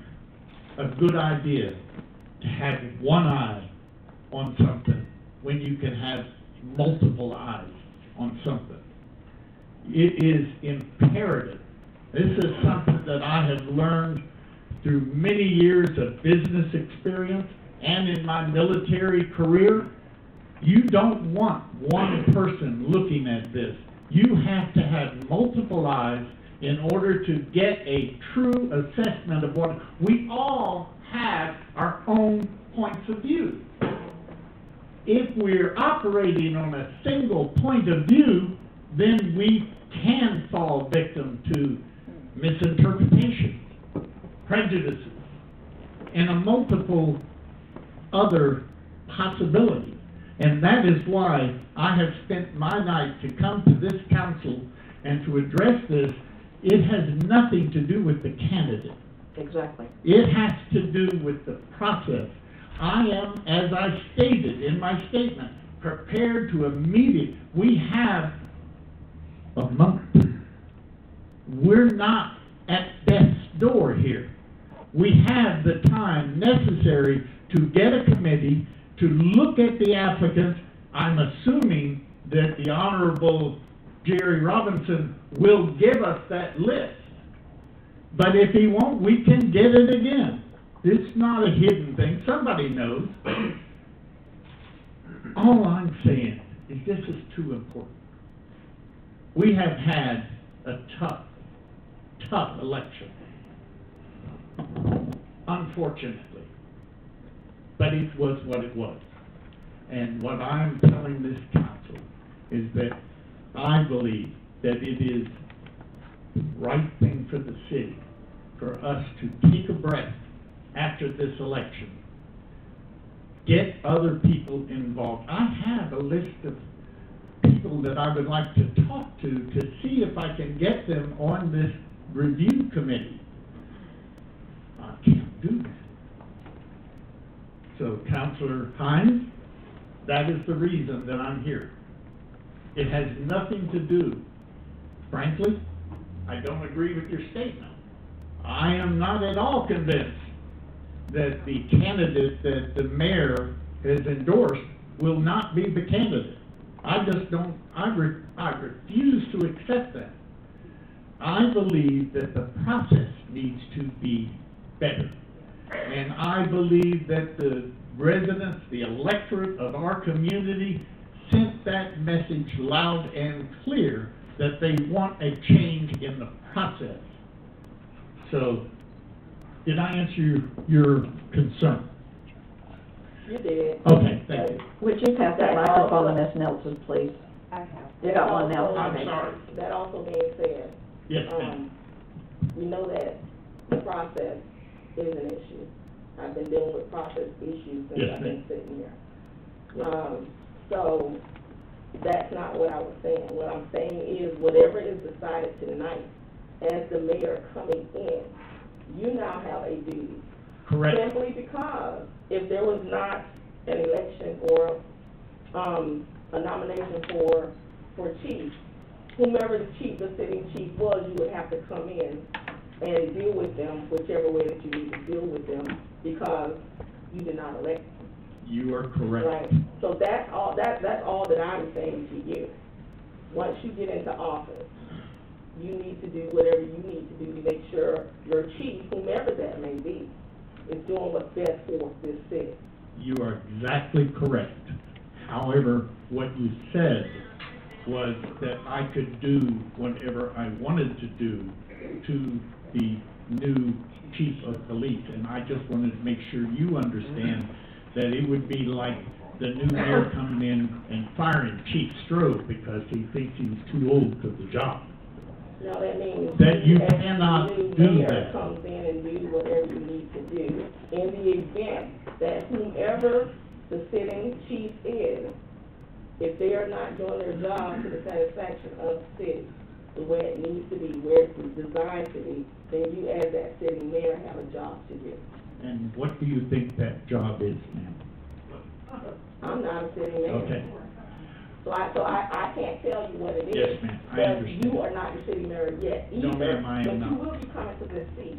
a good idea to have one eye on something when you can have multiple eyes on something. It is imperative. This is something that I have learned through many years of business experience and in my military career. You don't want one person looking at this. You have to have multiple eyes in order to get a true assessment of what we all have our own points of view. If we're operating on a single point of view, then we can fall victim to misinterpretations, prejudices, and a multiple other possibilities. And that is why I have spent my night to come to this council and to address this. It has nothing to do with the candidate. Exactly. It has to do with the process. I am, as I stated in my statement, prepared to immediately. We have a month. We're not at death's door here. We have the time necessary to get a committee to look at the applicants. I'm assuming that the Honorable Jerry Robinson will give us that list. But if he won't, we can get it again. It's not a hidden thing. Somebody knows. All I'm saying is this is too important. We have had a tough election, unfortunately. But it was what it was. And what I'm telling this council is that I believe that it is the right thing for the city for us to take a breath after this election, get other people involved. I have a list of people that I would like to talk to see if I can get them on this review committee. I can't do that. So, Councilor Hines, that is the reason that I'm here. It has nothing to do, frankly, I don't agree with your statement. I am not at all convinced that the candidate that the mayor has endorsed will not be the candidate. I just don't, I refuse to accept that. I believe that the process needs to be better. And I believe that the residents, the electorate of our community sent that message loud and clear that they want a change in the process. So, did I answer your concern? You did. Okay, thank you. Would you pass that microphone to Ms. Nelson, please? I have. You got one now. I'm sorry. That also being said, Yes, ma'am. we know that the process is an issue. I've been dealing with process issues since Yes, I've been ma'am. sitting here. So, that's not what I was saying. What I'm saying is, whatever is decided tonight, as the mayor coming in, you now have a duty. Correct. Simply because if there was not an election or, a nomination for chief, whomever the sitting chief was, you would have to come in and deal with them whichever way that you need to deal with them, because you did not elect them. You are correct. Right, so that's all that I'm saying to you. Once you get into office, you need to do whatever you need to do to make sure your chief, whomever that may be, is doing what's best for this city. You are exactly correct. However, what you said was that I could do whatever I wanted to do to the new chief of police, and I just wanted to make sure you understand that it would be like the new mayor coming in and firing Chief Strode because he thinks he's too old for the job. No, that means. That you as cannot the new do mayor that. comes in and do whatever you need to do, in the event that whomever the sitting chief is, if they are not doing their job to the satisfaction of the city, the way it needs to be, where it's designed to be, then you as that sitting mayor have a job to do. And what do you think that job is, ma'am? I'm not a sitting mayor. Okay. So I can't tell you what it is. Yes, ma'am, I understand. But you are not the city mayor yet either. No, ma'am, I am But you not. will be coming to this seat.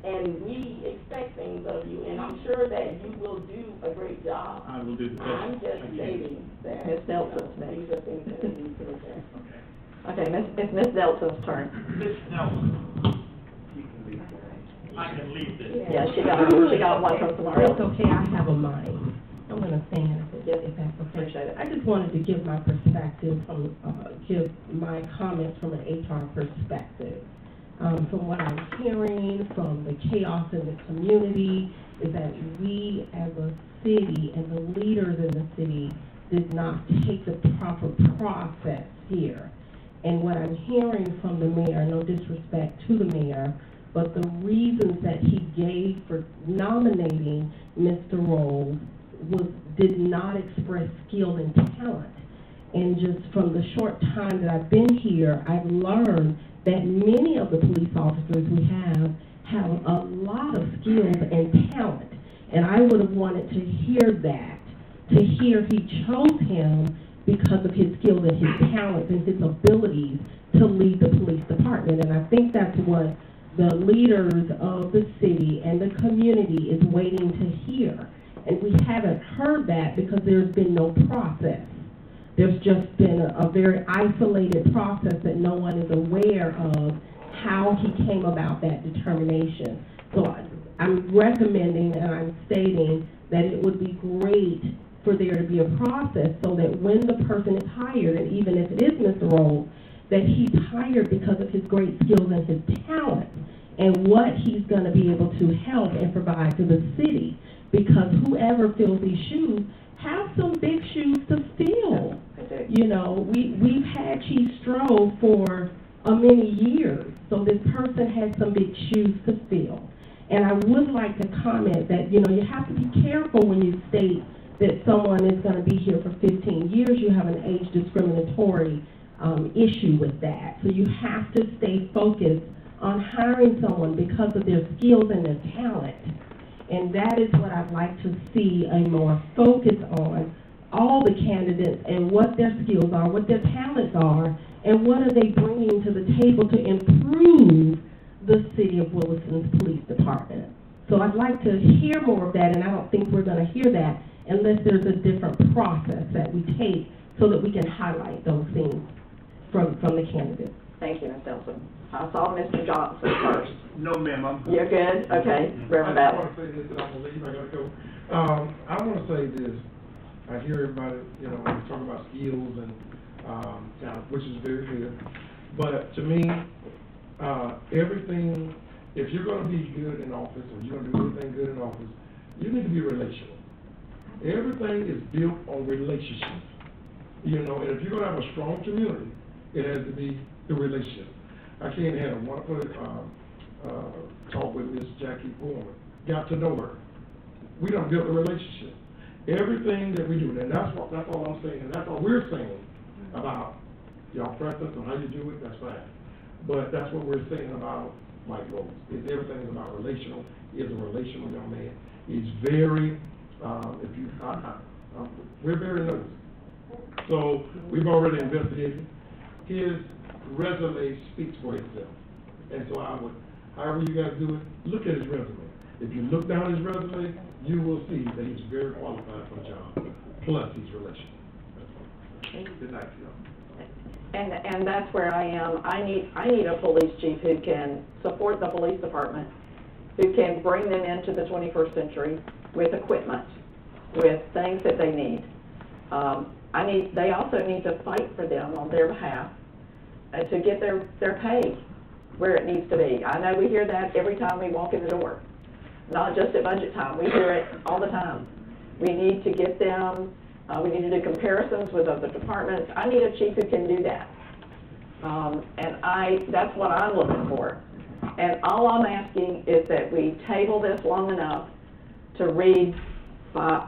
And we expect things of you, and I'm sure that you will do a great job. I will do the best I'm just I can. stating that. Ms. Nelson's next. These are things that we need to look at. Okay, it's Ms. Nelson's turn. Ms. Nelson. I can leave this. Yeah, she got one from tomorrow. That's okay, I have a mind. I'm gonna stand if that's okay. Appreciate it. I just wanted to give my perspective from, give my comments from an HR perspective. From what I'm hearing, from the chaos in the community, is that we as a city and the leaders in the city did not take the proper process here. And what I'm hearing from the mayor, no disrespect to the mayor, but the reasons that he gave for nominating Mr. Rowles did not express skill and talent. And just from the short time that I've been here, I've learned that many of the police officers we have a lot of skills and talent. And I would have wanted to hear that, to hear he chose him because of his skills and his talents and his abilities to lead the police department. And I think that's what the leaders of the city and the community is waiting to hear. And we haven't heard that because there's been no process. There's just been a very isolated process that no one is aware of how he came about that determination. So I'm recommending and I'm stating that it would be great for there to be a process so that when the person is hired, and even if it is Mr. Rowles, that he's hired because of his great skills and his talent and what he's going to be able to help and provide to the city. Because whoever fills these shoes have some big shoes to fill. You know, we've had Chief Strode for many years, so this person has some big shoes to fill. And I would like to comment that, you know, you have to be careful when you state that someone is going to be here for 15 years. You have an age discriminatory issue with that. So you have to stay focused on hiring someone because of their skills and their talent. And that is what I'd like to see a more focus on, all the candidates and what their skills are, what their talents are, and what are they bringing to the table to improve the city of Williston's police department. So I'd like to hear more of that, and I don't think we're going to hear that unless there's a different process that we take so that we can highlight those things from the candidates. Thank you, Ms. Nelson. I saw Mr. Johnson first. No, ma'am, I'm. You're good? Okay, Reverend I Ballard. just wanna say this, and I believe I gotta go. I wanna say this, I hear everybody, you know, talking about skills and, talent, which is very good. But to me, everything, if you're gonna be good in office, or you're gonna do anything good in office, you need to be relational. Everything is built on relationships. You know, and if you're gonna have a strong community, it has to be the relationship. I can't have a wonderful, talk with Miss Jackie Foreman, got to know her. We done built a relationship. Everything that we do, and that's all I'm saying, and that's all we're saying about y'all preference and how you do it, that's fine. But that's what we're saying about Mike Rose, is everything is about relational, is a relational young man. He's very, we're very nervous. So, we've already investigated. His resume speaks for itself. And so I would, however you guys do it, look at his resume. If you look down his resume, you will see that he's very qualified for the job. Plus, he's relational. Good night to y'all. And that's where I am. I need a police chief who can support the police department, who can bring them into the 21st century with equipment, with things that they need. They also need to fight for them on their behalf to get their pay where it needs to be. I know we hear that every time we walk in the door, not just at budget time. We hear it all the time. We need to get them, we need to do comparisons with other departments. I need a chief who can do that. And that's what I'm looking for. And all I'm asking is that we table this long enough to read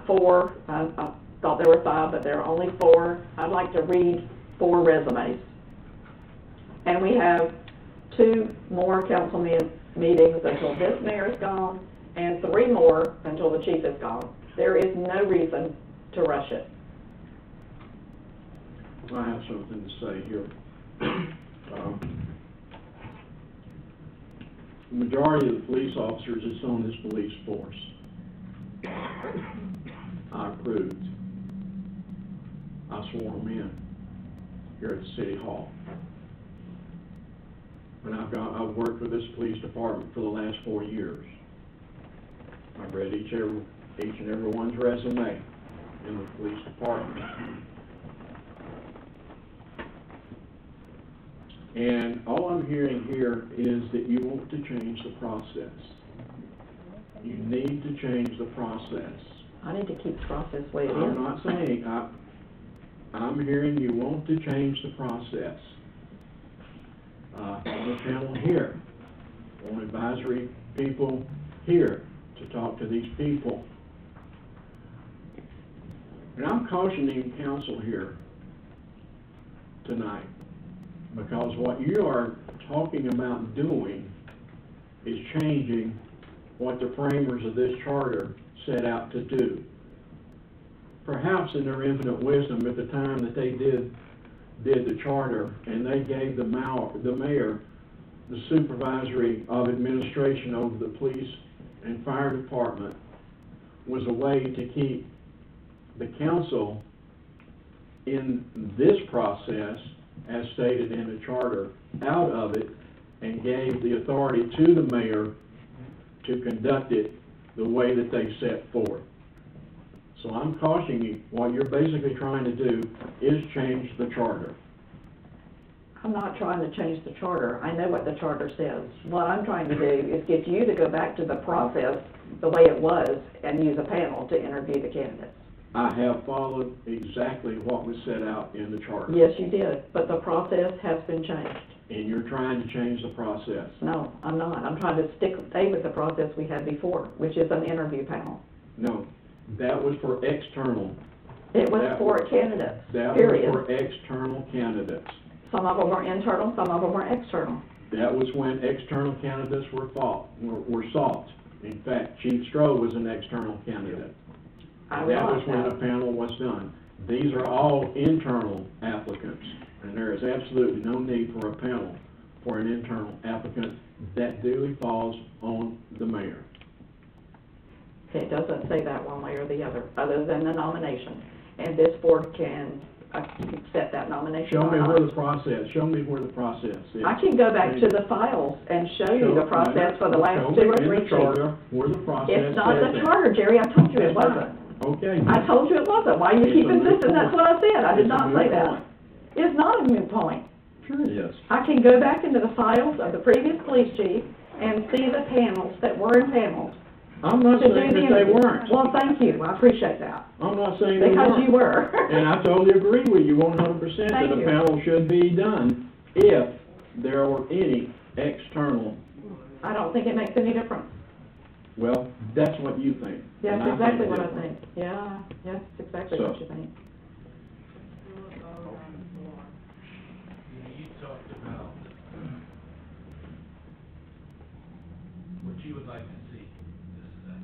four, I thought there were 5, but there are only 4. I'd like to read 4 resumes. And we have 2 more council meetings until this mayor is gone, and 3 more until the chief is gone. There is no reason to rush it. I have something to say here. The majority of the police officers that's on this police force, I approved. I swore them in here at the city hall. And I've worked with this police department for the last 4 years. I've read each and every one's resume in the police department. And all I'm hearing here is that you want to change the process. You need to change the process. I need to keep the process the way it is. I'm not saying, I'm hearing you want to change the process. On the panel here, on advisory people here to talk to these people. And I'm cautioning council here tonight, because what you are talking about doing is changing what the framers of this charter set out to do. Perhaps in their infinite wisdom, at the time that they did the charter, and they gave the mayor the supervisory of administration over the police and fire department, was a way to keep the council in this process, as stated in the charter, out of it, and gave the authority to the mayor to conduct it the way that they set forth. So I'm cautioning you, what you're basically trying to do is change the charter. I'm not trying to change the charter. I know what the charter says. What I'm trying to do is get you to go back to the process the way it was and use a panel to interview the candidates. I have followed exactly what was set out in the charter. Yes, you did, but the process has been changed. And you're trying to change the process. No, I'm not. I'm trying to stay with the process we had before, which is an interview panel. No, that was for external. It was for candidates, That period. was for external candidates. Some of them were internal, some of them were external. That was when external candidates were sought. In fact, Chief Stroh was an external candidate. And that was when a panel was done. These are all internal applicants, and there is absolutely no need for a panel for an internal applicant. That duly falls on the mayor. It doesn't say that one way or the other than the nomination. And this board can accept that nomination Show or me not. where the process is. I can go back to the files and show you the process for the last 2 or 3 Show me in the chiefs. charter where the process It's not says the that. charter, Jerry, I told you it It's not. wasn't. Okay. I told you it wasn't, why do you It's keep a moot insisting that's point. what I said? I did It's a not moot say that. point. It's not a moot point. Sure it is. I can go back into the files of the previous police chief and see the panels that were in panels. I'm not to do saying the that they interview. weren't. Well, thank you, I appreciate that. I'm not saying they weren't. Because you were. And I totally agree with you 100% that Thank a you. panel should be done if there were any external, I don't think it makes any difference. well, that's what you think. That's and I exactly think what I different. think. Yeah, that's exactly So- what you think. You talked about what you would like to see. This is that.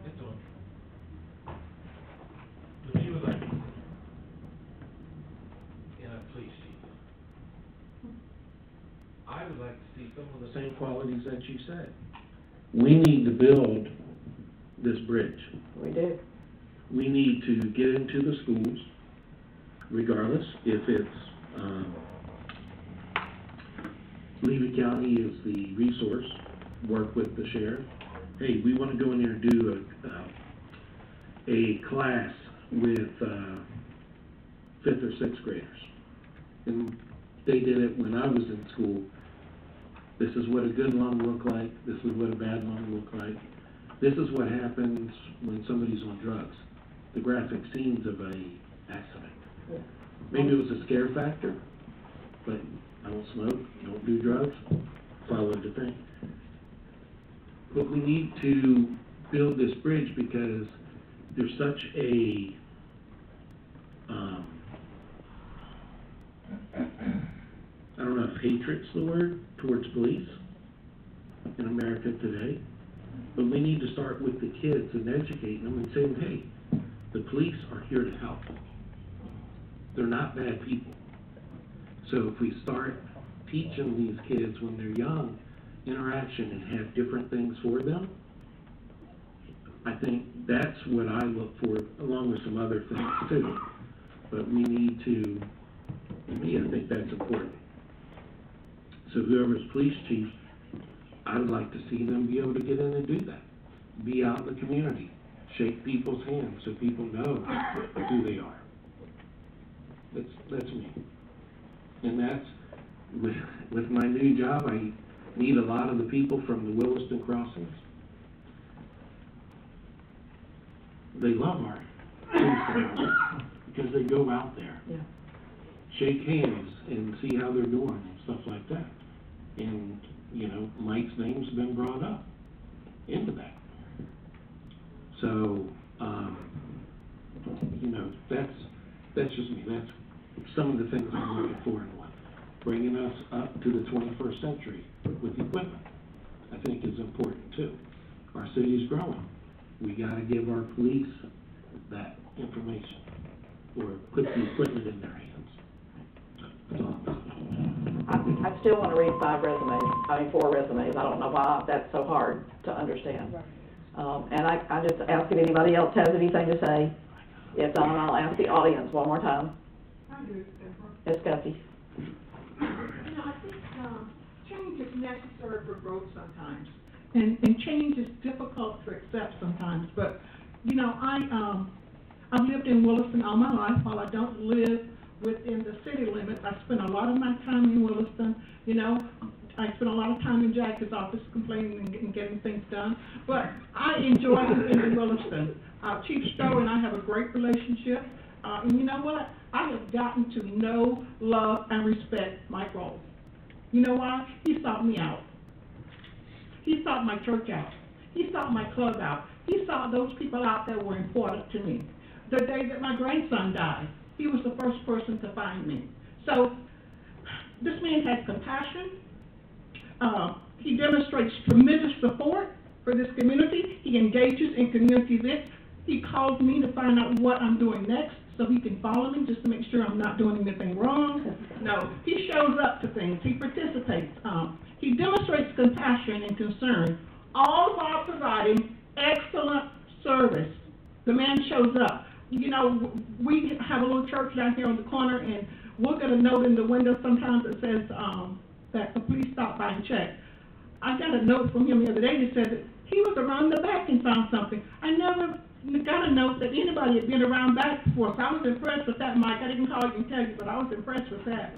It's on. What you would like to see in a police chief. I would like to see some of the Same qualities that you said. We need to build this bridge. We do. We need to get into the schools, regardless if it's, Levy County is the resource, work with the sheriff. Hey, we wanna go in there and do a class with, 5th or 6th graders. And they did it when I was in school. This is what a good lung look like, this is what a bad lung look like. This is what happens when somebody's on drugs. The graphic scenes of a accident. Maybe it was a scare factor, but I don't smoke, don't do drugs, followed the thing. But we need to build this bridge because there's such a, I don't know if hatred's the word, towards police in America today. But we need to start with the kids and educating them and saying, hey, the police are here to help. They're not bad people. So if we start teaching these kids when they're young, interaction and have different things for them, I think that's what I look for, along with some other things too. But we need to, I think that's important. So whoever's police chief, I would like to see them be able to get in and do that. Be out in the community, shake people's hands so people know who they are. That's me. And that's, with my new job, I meet a lot of the people from the Williston Crossings. They love our police department because they go out there, shake hands and see how they're doing and stuff like that. And, you know, Mike's name's been brought up into that. So, you know, that's just me. That's some of the things I'm looking for in one. Bringing us up to the 21st century with equipment, I think is important too. Our city's growing. We gotta give our police that information, or put the equipment in their hands. That's all. I still want to read 4 resumes. I don't know why that's so hard to understand. And I just ask if anybody else has anything to say. If not, I'll ask the audience one more time. Ms. Guffey. You know, I think change is necessary for growth sometimes, and change is difficult to accept sometimes. But you know, I've lived in Williston all my life. While I don't live within the city limits, I spend a lot of my time in Williston. You know, I spend a lot of time in Jack's office complaining and getting things done. But I enjoy living in Williston. Chief Stowe and I have a great relationship. And you know what? I have gotten to know, love, and respect Mike Rawls. You know why? He sought me out. He sought my church out. He sought my club out. He sought those people out that were important to me. The day that my grandson died, he was the first person to find me. So this man has compassion. He demonstrates tremendous support for this community. He engages in community events. He calls me to find out what I'm doing next so he can follow me just to make sure I'm not doing anything wrong. No, he shows up to things. He participates. He demonstrates compassion and concern, all while providing excellent service. The man shows up. you know, we have a little church down here on the corner, and we'll get a note in the window sometimes that says, that the police stopped by and checked. I got a note from him the other day that said that he was around the back and found something. I never got a note that anybody had been around back before, so I was impressed with that, Mike. I didn't call you and tell you, but I was impressed with that.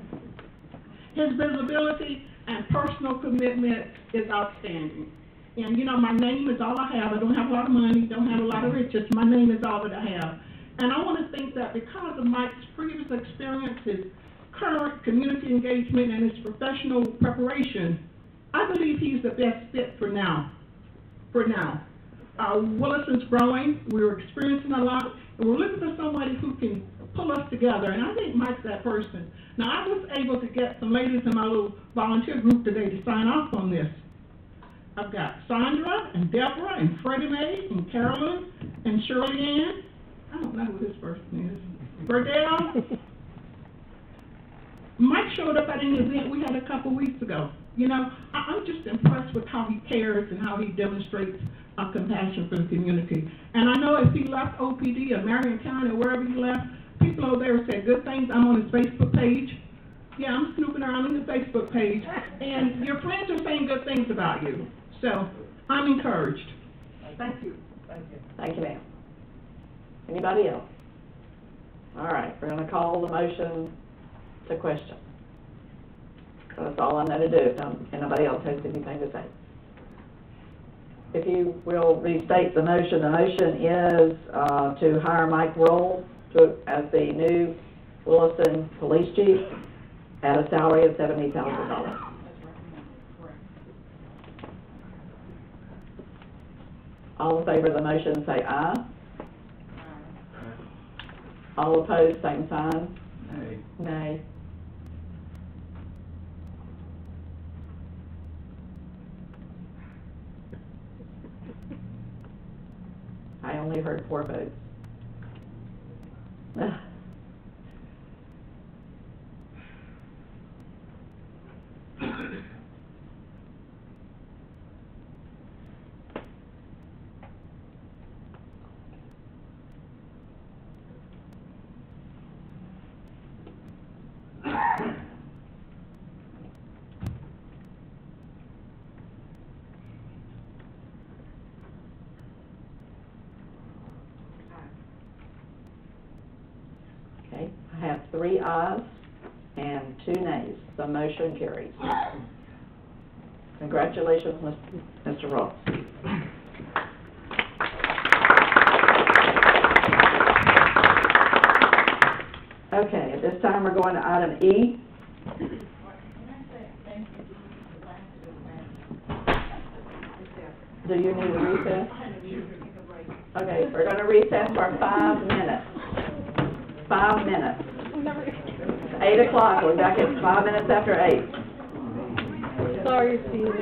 His visibility and personal commitment is outstanding. And, you know, my name is all I have. I don't have a lot of money, don't have a lot of riches. My name is all that I have. And I want to think that because of Mike's previous experience, his current community engagement, and his professional preparation, I believe he's the best fit for now. Williston's growing, we're experiencing a lot, and we're looking for somebody who can pull us together, and I think Mike's that person. Now, I was able to get some ladies in my little volunteer group today to sign off on this. I've got Sandra, and Deborah, and Freddie Mae, and Carolyn, and Shirley Ann. I don't know who this person is. Burdell. Mike showed up at an event we had a couple weeks ago. You know, I'm just impressed with how he cares and how he demonstrates a compassion for the community. And I know if he left OPD or Marion County or wherever he left, people over there said good things. I'm on his Facebook page. Yeah, I'm snooping around on the Facebook page. And your friends are saying good things about you. So I'm encouraged. Thank you. Thank you, ma'am. Anybody else? All right, we're going to call the motion to question. So that's all I know to do if anybody else has anything to say. If you will restate the motion is to hire Mike Roll as the new Williston Police Chief at a salary of $70,000. All in favor of the motion say aye. All opposed, same sign. Nay. Nay. I only heard 4 votes. Okay, I have 3 ayes and 2 nays. The motion carries. Congratulations, Mr. Ross. Okay, at this time we're going to item E. Do you need a recess? Okay, we're going to recess for 5 minutes. 5 minutes. 8 o'clock, we're back at 5 minutes after 8. Sorry, Steve.